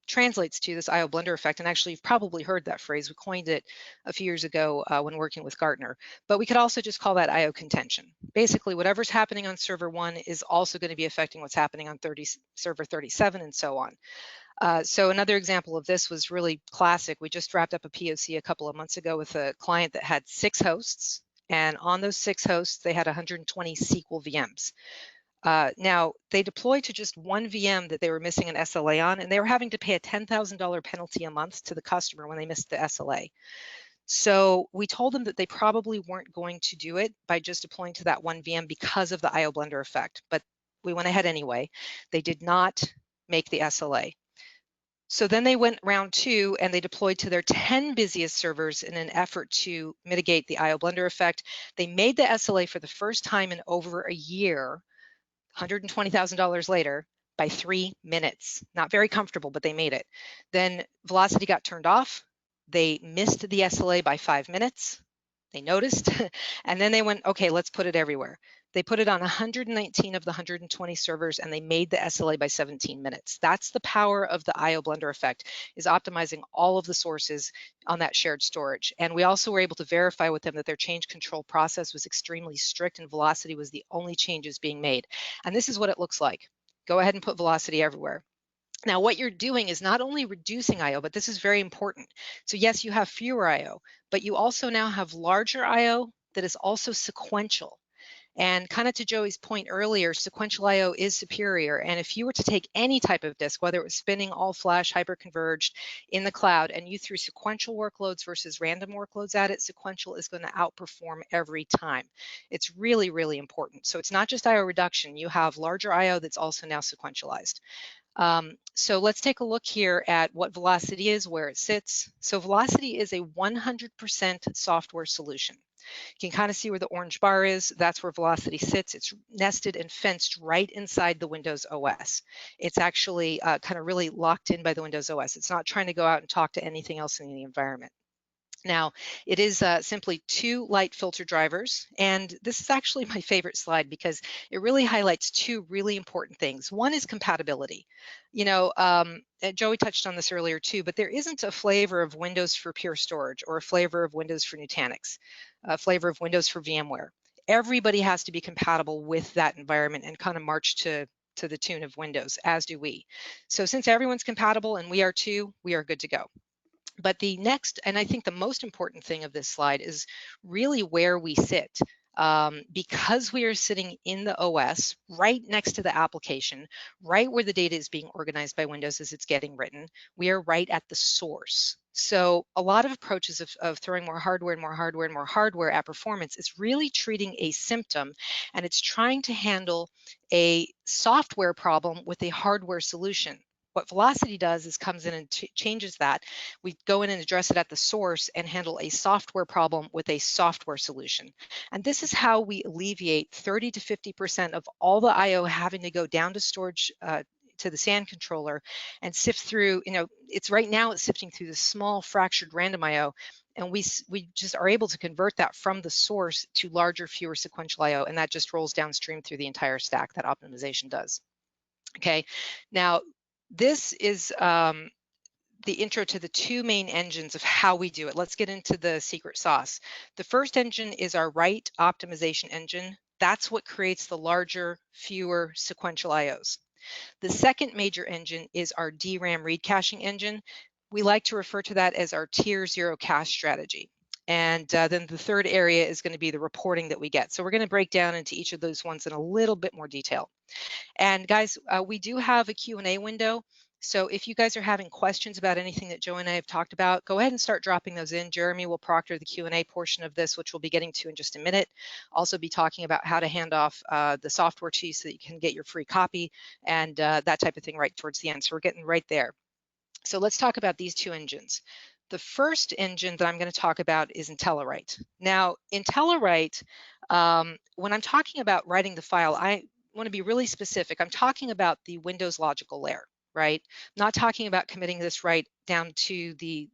translates to, this IO blender effect, and actually you've probably heard that phrase. We coined it a few years ago when working with Gartner, but we could also just call that IO contention. Basically, whatever's happening on server 1 is also going to be affecting what's happening on server 37 and so on. So another example of this was really classic. We just wrapped up a POC a couple of months ago with a client that had 6 hosts, and on those 6 hosts, they had 120 SQL VMs. Now, they deployed to just one VM that they were missing an SLA on, and they were having to pay a $10,000 penalty a month to the customer when they missed the SLA. So we told them that they probably weren't going to do it by just deploying to that one VM because of the IO blender effect, but we went ahead anyway. They did not make the SLA. So then they went round 2 and they deployed to their 10 busiest servers in an effort to mitigate the IO blender effect. They made the SLA for the first time in over a year, $120,000 later, by 3 minutes. Not very comfortable, but they made it. Then velocity got turned off. They missed the SLA by 5 minutes. They noticed, and then they went, okay, let's put it everywhere. They put it on 119 of the 120 servers, and they made the SLA by 17 minutes. That's the power of the IO blender effect, is optimizing all of the sources on that shared storage. And we also were able to verify with them that their change control process was extremely strict, and velocity was the only changes being made. And this is what it looks like. Go ahead and put velocity everywhere. Now, what you're doing is not only reducing IO, but this is very important. So yes, you have fewer IO, but you also now have larger IO that is also sequential. And kind of to Joey's point earlier, sequential IO is superior. And if you were to take any type of disk, whether it was spinning, all flash, hyper-converged in the cloud, and you threw sequential workloads versus random workloads at it, sequential is going to outperform every time. It's really, really important. So it's not just IO reduction. You have larger IO that's also now sequentialized. So let's take a look here at what velocity is, where it sits. So velocity is a 100% software solution. You can kind of see where the orange bar is. That's where velocity sits. It's nested and fenced right inside the Windows OS. It's actually kind of really locked in by the Windows OS. It's not trying to go out and talk to anything else in the environment. Now, it is simply 2 light filter drivers, and this is actually my favorite slide because it really highlights 2 really important things. One is compatibility. You know, Joey touched on this earlier too, but there isn't a flavor of Windows for Pure Storage or a flavor of Windows for Nutanix, a flavor of Windows for VMware. Everybody has to be compatible with that environment and kind of march to the tune of Windows, as do we. So since everyone's compatible and we are too, we are good to go. But the next, and I think the most important thing of this slide is really where we sit. Because we are sitting in the OS, right next to the application, right where the data is being organized by Windows as it's getting written, we are right at the source. So a lot of approaches of throwing more hardware and more hardware and more hardware at performance is really treating a symptom, and it's trying to handle a software problem with a hardware solution. What Velocity does is comes in and changes that. We go in and address it at the source and handle a software problem with a software solution. And this is how we alleviate 30 to 50% of all the I/O having to go down to storage to the SAN controller and sift through, you know, it's right now it's sifting through the small fractured random I/O, and we just are able to convert that from the source to larger, fewer sequential I/O, and that just rolls downstream through the entire stack. That optimization does. Okay, now this is the intro to the 2 main engines of how we do it. Let's get into the secret sauce. The first engine is our write optimization engine. That's what creates the larger, fewer sequential IOs. The second major engine is our DRAM read caching engine. We like to refer to that as our tier 0 cache strategy. And then the third area is going to be the reporting that we get. So we're going to break down into each of those ones in a little bit more detail. And guys, we do have a Q&A window. So if you guys are having questions about anything that Joe and I have talked about, go ahead and start dropping those in. Jeremy will proctor the Q&A portion of this, which we'll be getting to in just a minute. Also be talking about how to hand off the software to you so that you can get your free copy and that type of thing right towards the end. So we're getting right there. So let's talk about these 2 engines. The first engine that I'm going to talk about is IntelliWrite. Now, IntelliWrite, when I'm talking about writing the file, I want to be really specific. I'm talking about the Windows logical layer, right? I'm not talking about committing this right down to the,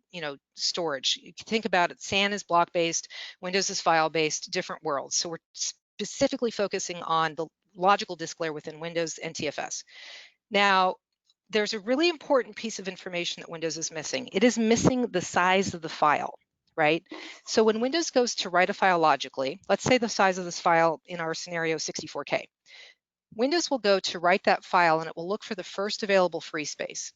storage. You can think about it, SAN is block-based, Windows is file-based, different worlds. So we're specifically focusing on the logical disk layer within Windows NTFS. Now, there's a really important piece of information that Windows is missing. It is missing the size of the file, right? So when Windows goes to write a file logically, let's say the size of this file in our scenario 64K. Windows will go to write that file and it will look for the first available free space.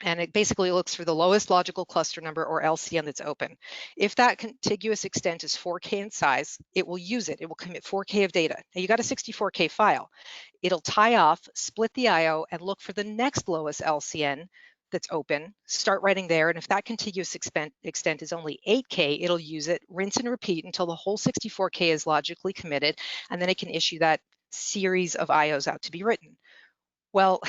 And it basically looks for the lowest logical cluster number, or LCN, that's open. If that contiguous extent is 4K in size, it will use it. It will commit 4K of data. Now you got a 64K file. It'll tie off, split the IO, and look for the next lowest LCN that's open, start writing there, and if that contiguous extent is only 8K, it'll use it, rinse and repeat until the whole 64K is logically committed, and then it can issue that series of IOs out to be written. Well,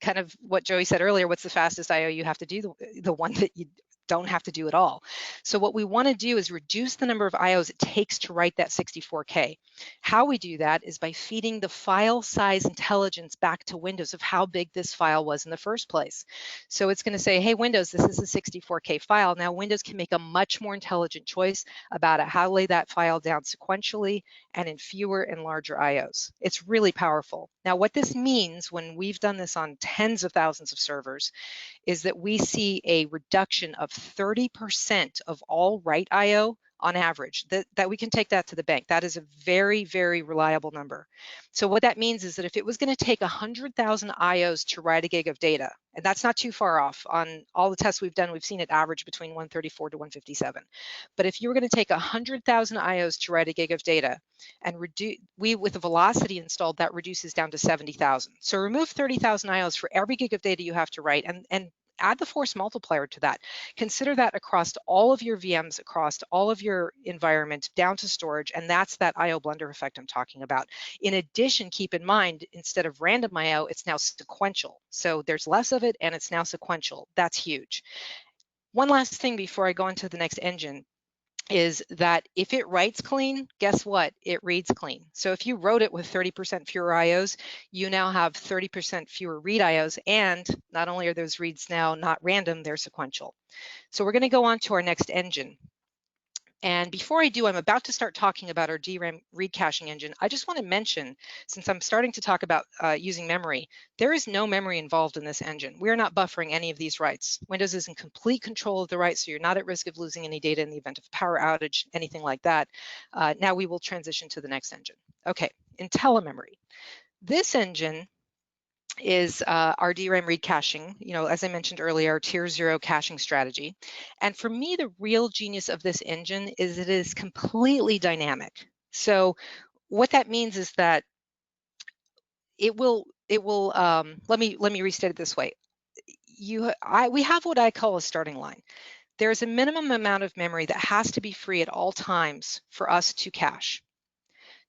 kind of what Joey said earlier, what's the fastest IO you have to do? The one that you don't have to do at all. So what we want to do is reduce the number of IOs it takes to write that 64K. How we do that is by feeding the file size intelligence back to Windows of how big this file was in the first place. So it's going to say, hey, Windows, this is a 64K file. Now Windows can make a much more intelligent choice about how to lay that file down sequentially and in fewer and larger IOs. It's really powerful. Now, what this means when we've done this on tens of thousands of servers is that we see a reduction of 30% of all write IO on average, that we can take that to the bank. That is a very, very reliable number. So what that means is that if it was going to take 100,000 IOs to write a gig of data, and that's not too far off, on all the tests we've done, we've seen it average between 134 to 157. But if you were going to take 100,000 IOs to write a gig of data, and with the velocity installed, that reduces down to 70,000. So remove 30,000 IOs for every gig of data you have to write, and add the force multiplier to that. Consider that across all of your VMs, across all of your environment, down to storage, and that's that IO blunder effect I'm talking about. In addition, keep in mind, instead of random IO, it's now sequential. So there's less of it, and it's now sequential. That's huge. One last thing before I go on to the next engine is that if it writes clean, guess what? It reads clean. So if you wrote it with 30% fewer IOs, you now have 30% fewer read IOs, and not only are those reads now not random, they're sequential. So we're going to go on to our next engine. And before I do, I'm about to start talking about our DRAM read caching engine. I just want to mention, since I'm starting to talk about using memory, there is no memory involved in this engine. We are not buffering any of these writes. Windows is in complete control of the writes, so you're not at risk of losing any data in the event of a power outage, anything like that. Now we will transition to the next engine. Okay, IntelliMemory. This engine is our DRAM read caching, as I mentioned earlier, tier 0 caching strategy. And for me, the real genius of this engine is it is completely dynamic. So what that means is that it will let me restate it this way. We have what I call a starting line. There's a minimum amount of memory that has to be free at all times for us to cache,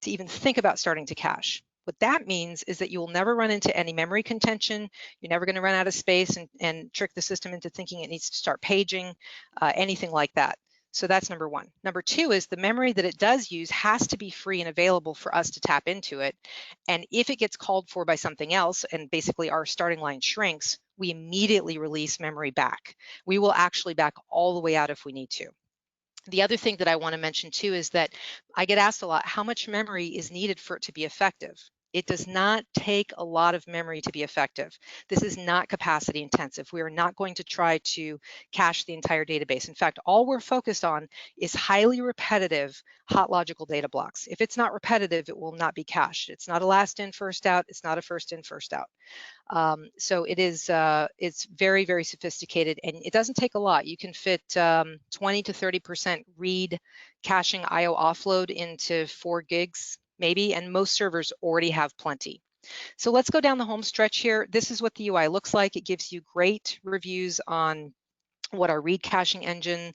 to even think about starting to cache. What that means is that you will never run into any memory contention. You're never going to run out of space and trick the system into thinking it needs to start paging, anything like that. So that's number one. Number two is the memory that it does use has to be free and available for us to tap into it. And if it gets called for by something else and basically our starting line shrinks, we immediately release memory back. We will actually back all the way out if we need to. The other thing that I want to mention too is that I get asked a lot, how much memory is needed for it to be effective? It does not take a lot of memory to be effective. This is not capacity intensive. We are not going to try to cache the entire database. In fact, all we're focused on is highly repetitive hot logical data blocks. If it's not repetitive, it will not be cached. It's not a last in, first out. It's not a first in, first out. So it's very, very sophisticated, and it doesn't take a lot. You can fit 20 to 30% read caching IO offload into 4 gigs maybe, and most servers already have plenty. So let's go down the home stretch here. This is what the UI looks like. It gives you great reviews on what our read caching engine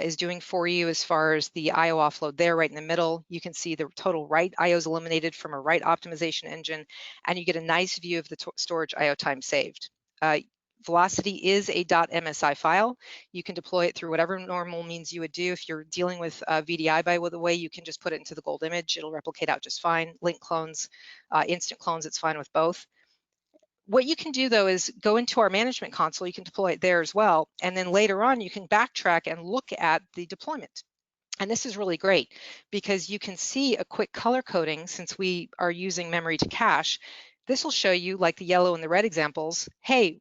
is doing for you as far as the IO offload there right in the middle. You can see the total write IOs eliminated from a write optimization engine, and you get a nice view of the storage IO time saved. Velocity is a .msi file. You can deploy it through whatever normal means you would do. If you're dealing with VDI, by the way, you can just put it into the gold image. It'll replicate out just fine. Link clones, instant clones, it's fine with both. What you can do though is go into our management console, you can deploy it there as well, and then later on you can backtrack and look at the deployment. And this is really great because you can see a quick color coding since we are using memory to cache. This will show you, like the yellow and the red examples, hey,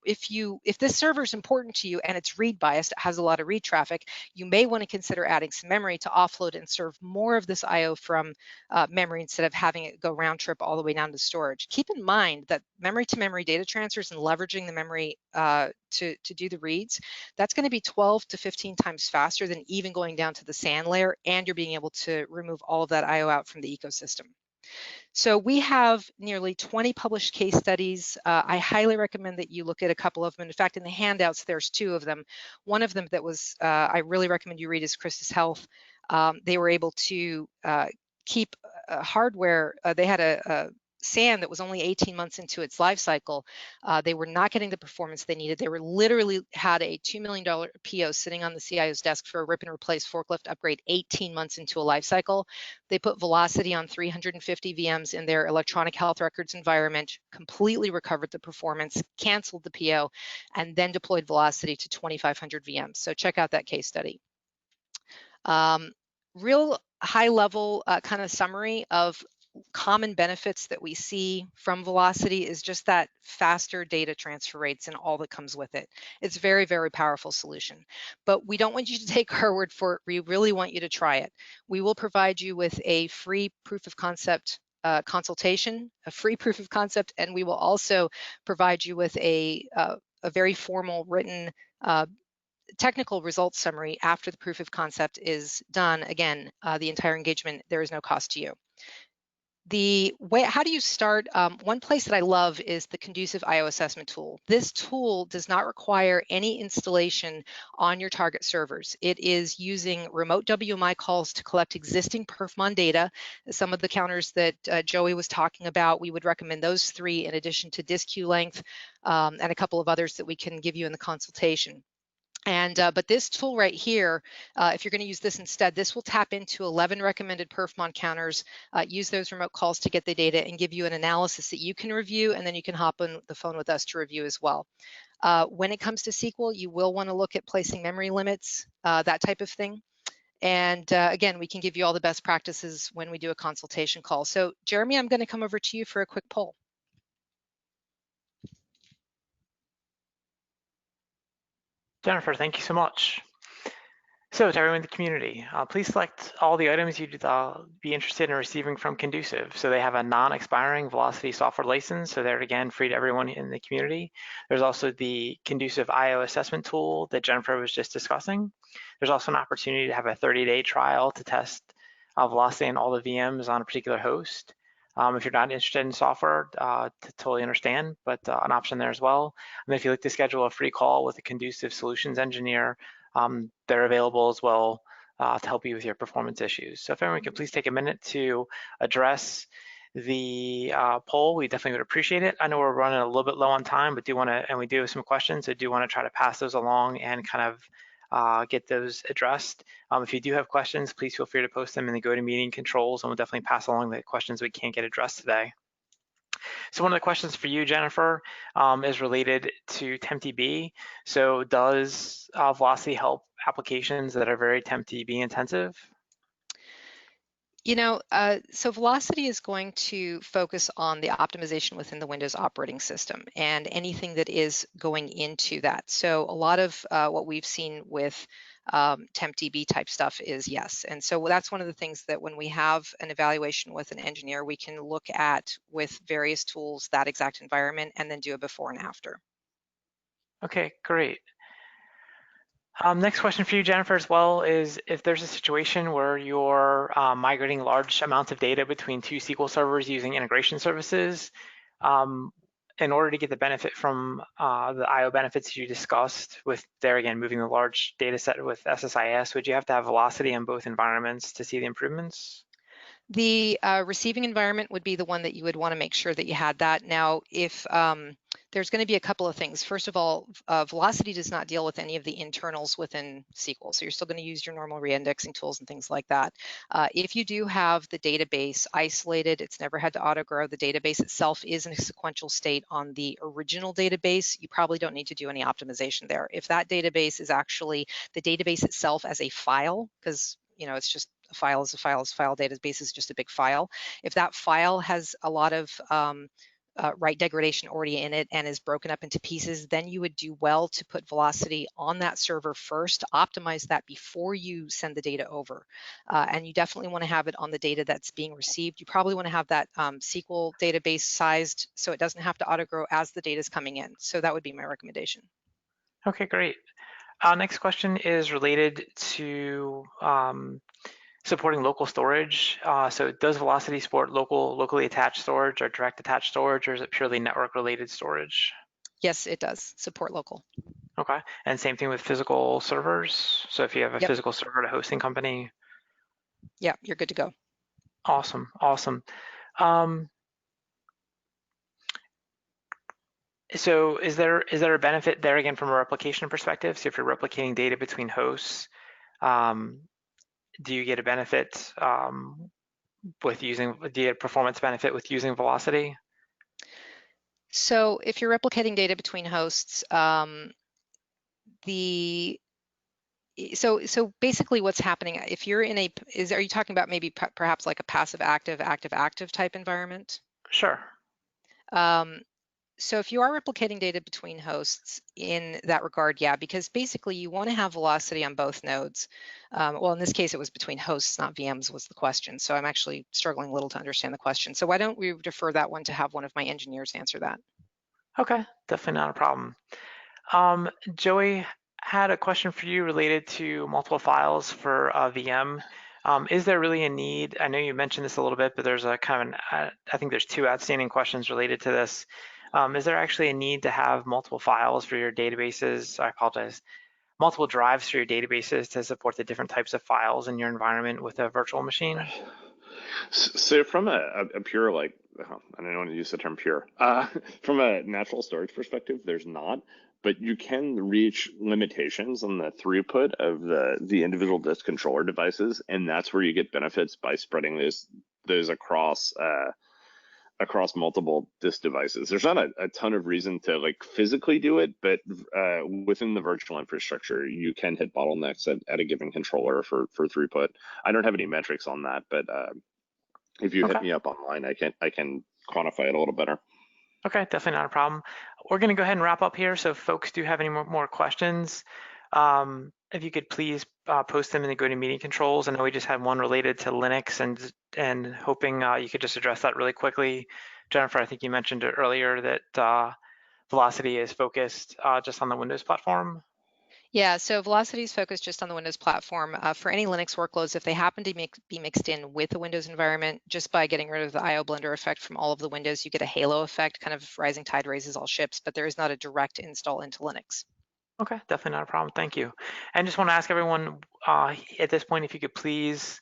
if this server is important to you and it's read biased, it has a lot of read traffic, you may want to consider adding some memory to offload and serve more of this IO from memory instead of having it go round trip all the way down to storage. Keep in mind that memory to memory data transfers and leveraging the memory to do the reads, that's going to be 12 to 15 times faster than even going down to the SAN layer, and you're being able to remove all of that IO out from the ecosystem. So we have nearly 20 published case studies. I highly recommend that you look at a couple of them. In fact, in the handouts, there's 2 of them. One of them that was, I really recommend you read is Chris's Health. They were able to keep hardware. They had a SAN that was only 18 months into its life cycle. They were not getting the performance they needed. They were literally had a $2 million PO sitting on the CIO's desk for a rip and replace forklift upgrade 18 months into a life cycle. They put Velocity on 350 VMs in their electronic health records environment, completely recovered the performance, canceled the PO, and then deployed Velocity to 2,500 VMs. So check out that case study. Real high level kind of summary of common benefits that we see from Velocity is just that faster data transfer rates and all that comes with it. It's very, very powerful solution, but we don't want you to take our word for it. We really want you to try it. We will provide you with a free proof of concept consultation, a free proof of concept, and we will also provide you with a very formal written technical results summary after the proof of concept is done. Again, the entire engagement, there is no cost to you. The way, how do you start? One place that I love is the Condusiv IO assessment tool. This tool does not require any installation on your target servers. It is using remote WMI calls to collect existing perfmon data. Some of the counters that Joey was talking about, we would recommend those 3 in addition to disk queue length and a couple of others that we can give you in the consultation. And but this tool right here, if you're going to use this instead, this will tap into 11 recommended perfmon counters, use those remote calls to get the data and give you an analysis that you can review, and then you can hop on the phone with us to review as well. When it comes to SQL, you will want to look at placing memory limits, that type of thing. And again, we can give you all the best practices when we do a consultation call. So Jeremy, I'm going to come over to you for a quick poll. Jennifer, thank you so much. So to everyone in the community, please select all the items you'd be interested in receiving from Condusiv. So they have a non-expiring Velocity software license, so they're again free to everyone in the community. There's also the Condusiv IO assessment tool that Jennifer was just discussing. There's also an opportunity to have a 30-day trial to test Velocity on all the VMs on a particular host. If you're not interested in software, to totally understand, but an option there as well. And if you'd like to schedule a free call with a Condusiv solutions engineer, they're available as well to help you with your performance issues. So if everyone could please take a minute to address the poll, we definitely would appreciate it. I know we're running a little bit low on time, but we do have some questions, so do want to try to pass those along and kind of get those addressed. If you do have questions, please feel free to post them in the GoToMeeting controls, and we'll definitely pass along the questions we can't get addressed today. So one of the questions for you, Jennifer, is related to TempDB. So does Velocity help applications that are very TempDB intensive? You know, so Velocity is going to focus on the optimization within the Windows operating system and anything that is going into that. So a lot of what we've seen with TempDB type stuff is yes. And so that's one of the things that when we have an evaluation with an engineer, we can look at with various tools that exact environment and then do a before and after. Okay, great. Next question for you, Jennifer, as well, is if there's a situation where you're migrating large amounts of data between two SQL servers using integration services, in order to get the benefit from the IO benefits you discussed with there again, moving the large data set with SSIS, would you have to have velocity on both environments to see the improvements? The receiving environment would be the one that you would want to make sure that you had that. Now, if there's going to be a couple of things. First of all, Velocity does not deal with any of the internals within SQL, so you're still going to use your normal reindexing tools and things like that. If you do have the database isolated, it's never had to auto-grow, the database itself is in a sequential state on the original database, you probably don't need to do any optimization there. If that database is actually the database itself as a file, because it's just a file is a file is a file, database is just a big file. If that file has a lot of write degradation already in it and is broken up into pieces, then you would do well to put Velocity on that server first, optimize that before you send the data over. And you definitely want to have it on the data that's being received. You probably want to have that SQL database sized so it doesn't have to auto-grow as the data is coming in. So that would be my recommendation. Okay, great. Next question is related to supporting local storage. So does Velocity support locally attached storage or direct attached storage, or is it purely network related storage? Yes, it does support local. Okay, and same thing with physical servers. So if you have a Yep. physical server at a hosting company. Yeah, you're good to go. Awesome, awesome. So is there a benefit there again from a replication perspective? So if you're replicating data between hosts, do you get a benefit do you get a performance benefit with using Velocity? So if you're replicating data between hosts, so basically what's happening, if you're in are you talking about maybe perhaps like a passive active type environment? Sure. So if you are replicating data between hosts in that regard, yeah, because basically you want to have velocity on both nodes. Well, in this case, it was between hosts, not VMs was the question. So I'm actually struggling a little to understand the question. So why don't we defer that one to have one of my engineers answer that? Okay, definitely not a problem. Joey had a question for you related to multiple files for a VM. Is there really a need? I know you mentioned this a little bit, but there's a kind of I think there's two outstanding questions related to this. Is there actually a need to have multiple files for your databases? I apologize. Multiple drives for your databases to support the different types of files in your environment with a virtual machine? So from a pure, I don't want to use the term pure, from a natural storage perspective, there's not, but you can reach limitations on the throughput of the individual disk controller devices, and that's where you get benefits by spreading those across across multiple disk devices. There's not a ton of reason to like physically do it, but within the virtual infrastructure, you can hit bottlenecks at a given controller for throughput. I don't have any metrics on that, but if you hit me up online, I can quantify it a little better. Okay, definitely not a problem. We're going to go ahead and wrap up here. So if folks do have any more questions, if you could please post them in the GoToMeeting controls. I know we just had one related to Linux, and hoping you could just address that really quickly. Jennifer, I think you mentioned it earlier that Velocity is focused just on the Windows platform. Yeah, so Velocity is focused just on the Windows platform. For any Linux workloads, if they happen to be mixed in with the Windows environment, just by getting rid of the IO blender effect from all of the Windows, you get a halo effect, kind of rising tide raises all ships, but there is not a direct install into Linux. Okay, definitely not a problem. Thank you. And just want to ask everyone at this point, if you could please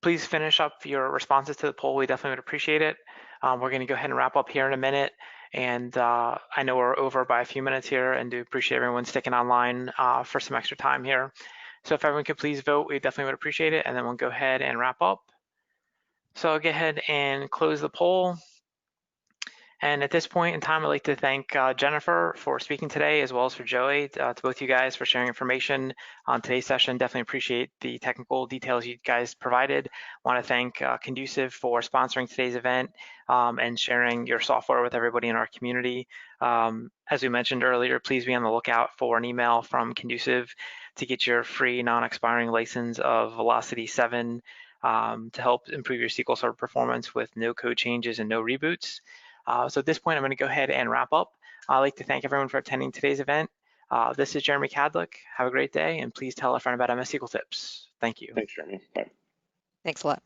finish up your responses to the poll. We definitely would appreciate it. We're going to go ahead and wrap up here in a minute. And I know we're over by a few minutes here, and do appreciate everyone sticking online for some extra time here. So if everyone could please vote, we definitely would appreciate it. And then we'll go ahead and wrap up. So I'll go ahead and close the poll. And at this point in time, I'd like to thank Jennifer for speaking today, as well as for Joey, to both you guys for sharing information on today's session. Definitely appreciate the technical details you guys provided. Want to thank Condusiv for sponsoring today's event and sharing your software with everybody in our community. As we mentioned earlier, please be on the lookout for an email from Condusiv to get your free non-expiring license of Velocity 7 to help improve your SQL Server performance with no code changes and no reboots. So at this point, I'm going to go ahead and wrap up. I'd like to thank everyone for attending today's event. This is Jeremy Cadlick. Have a great day, and please tell a friend about MS-SQL Tips. Thank you. Thanks, Jeremy. Bye. Thanks a lot.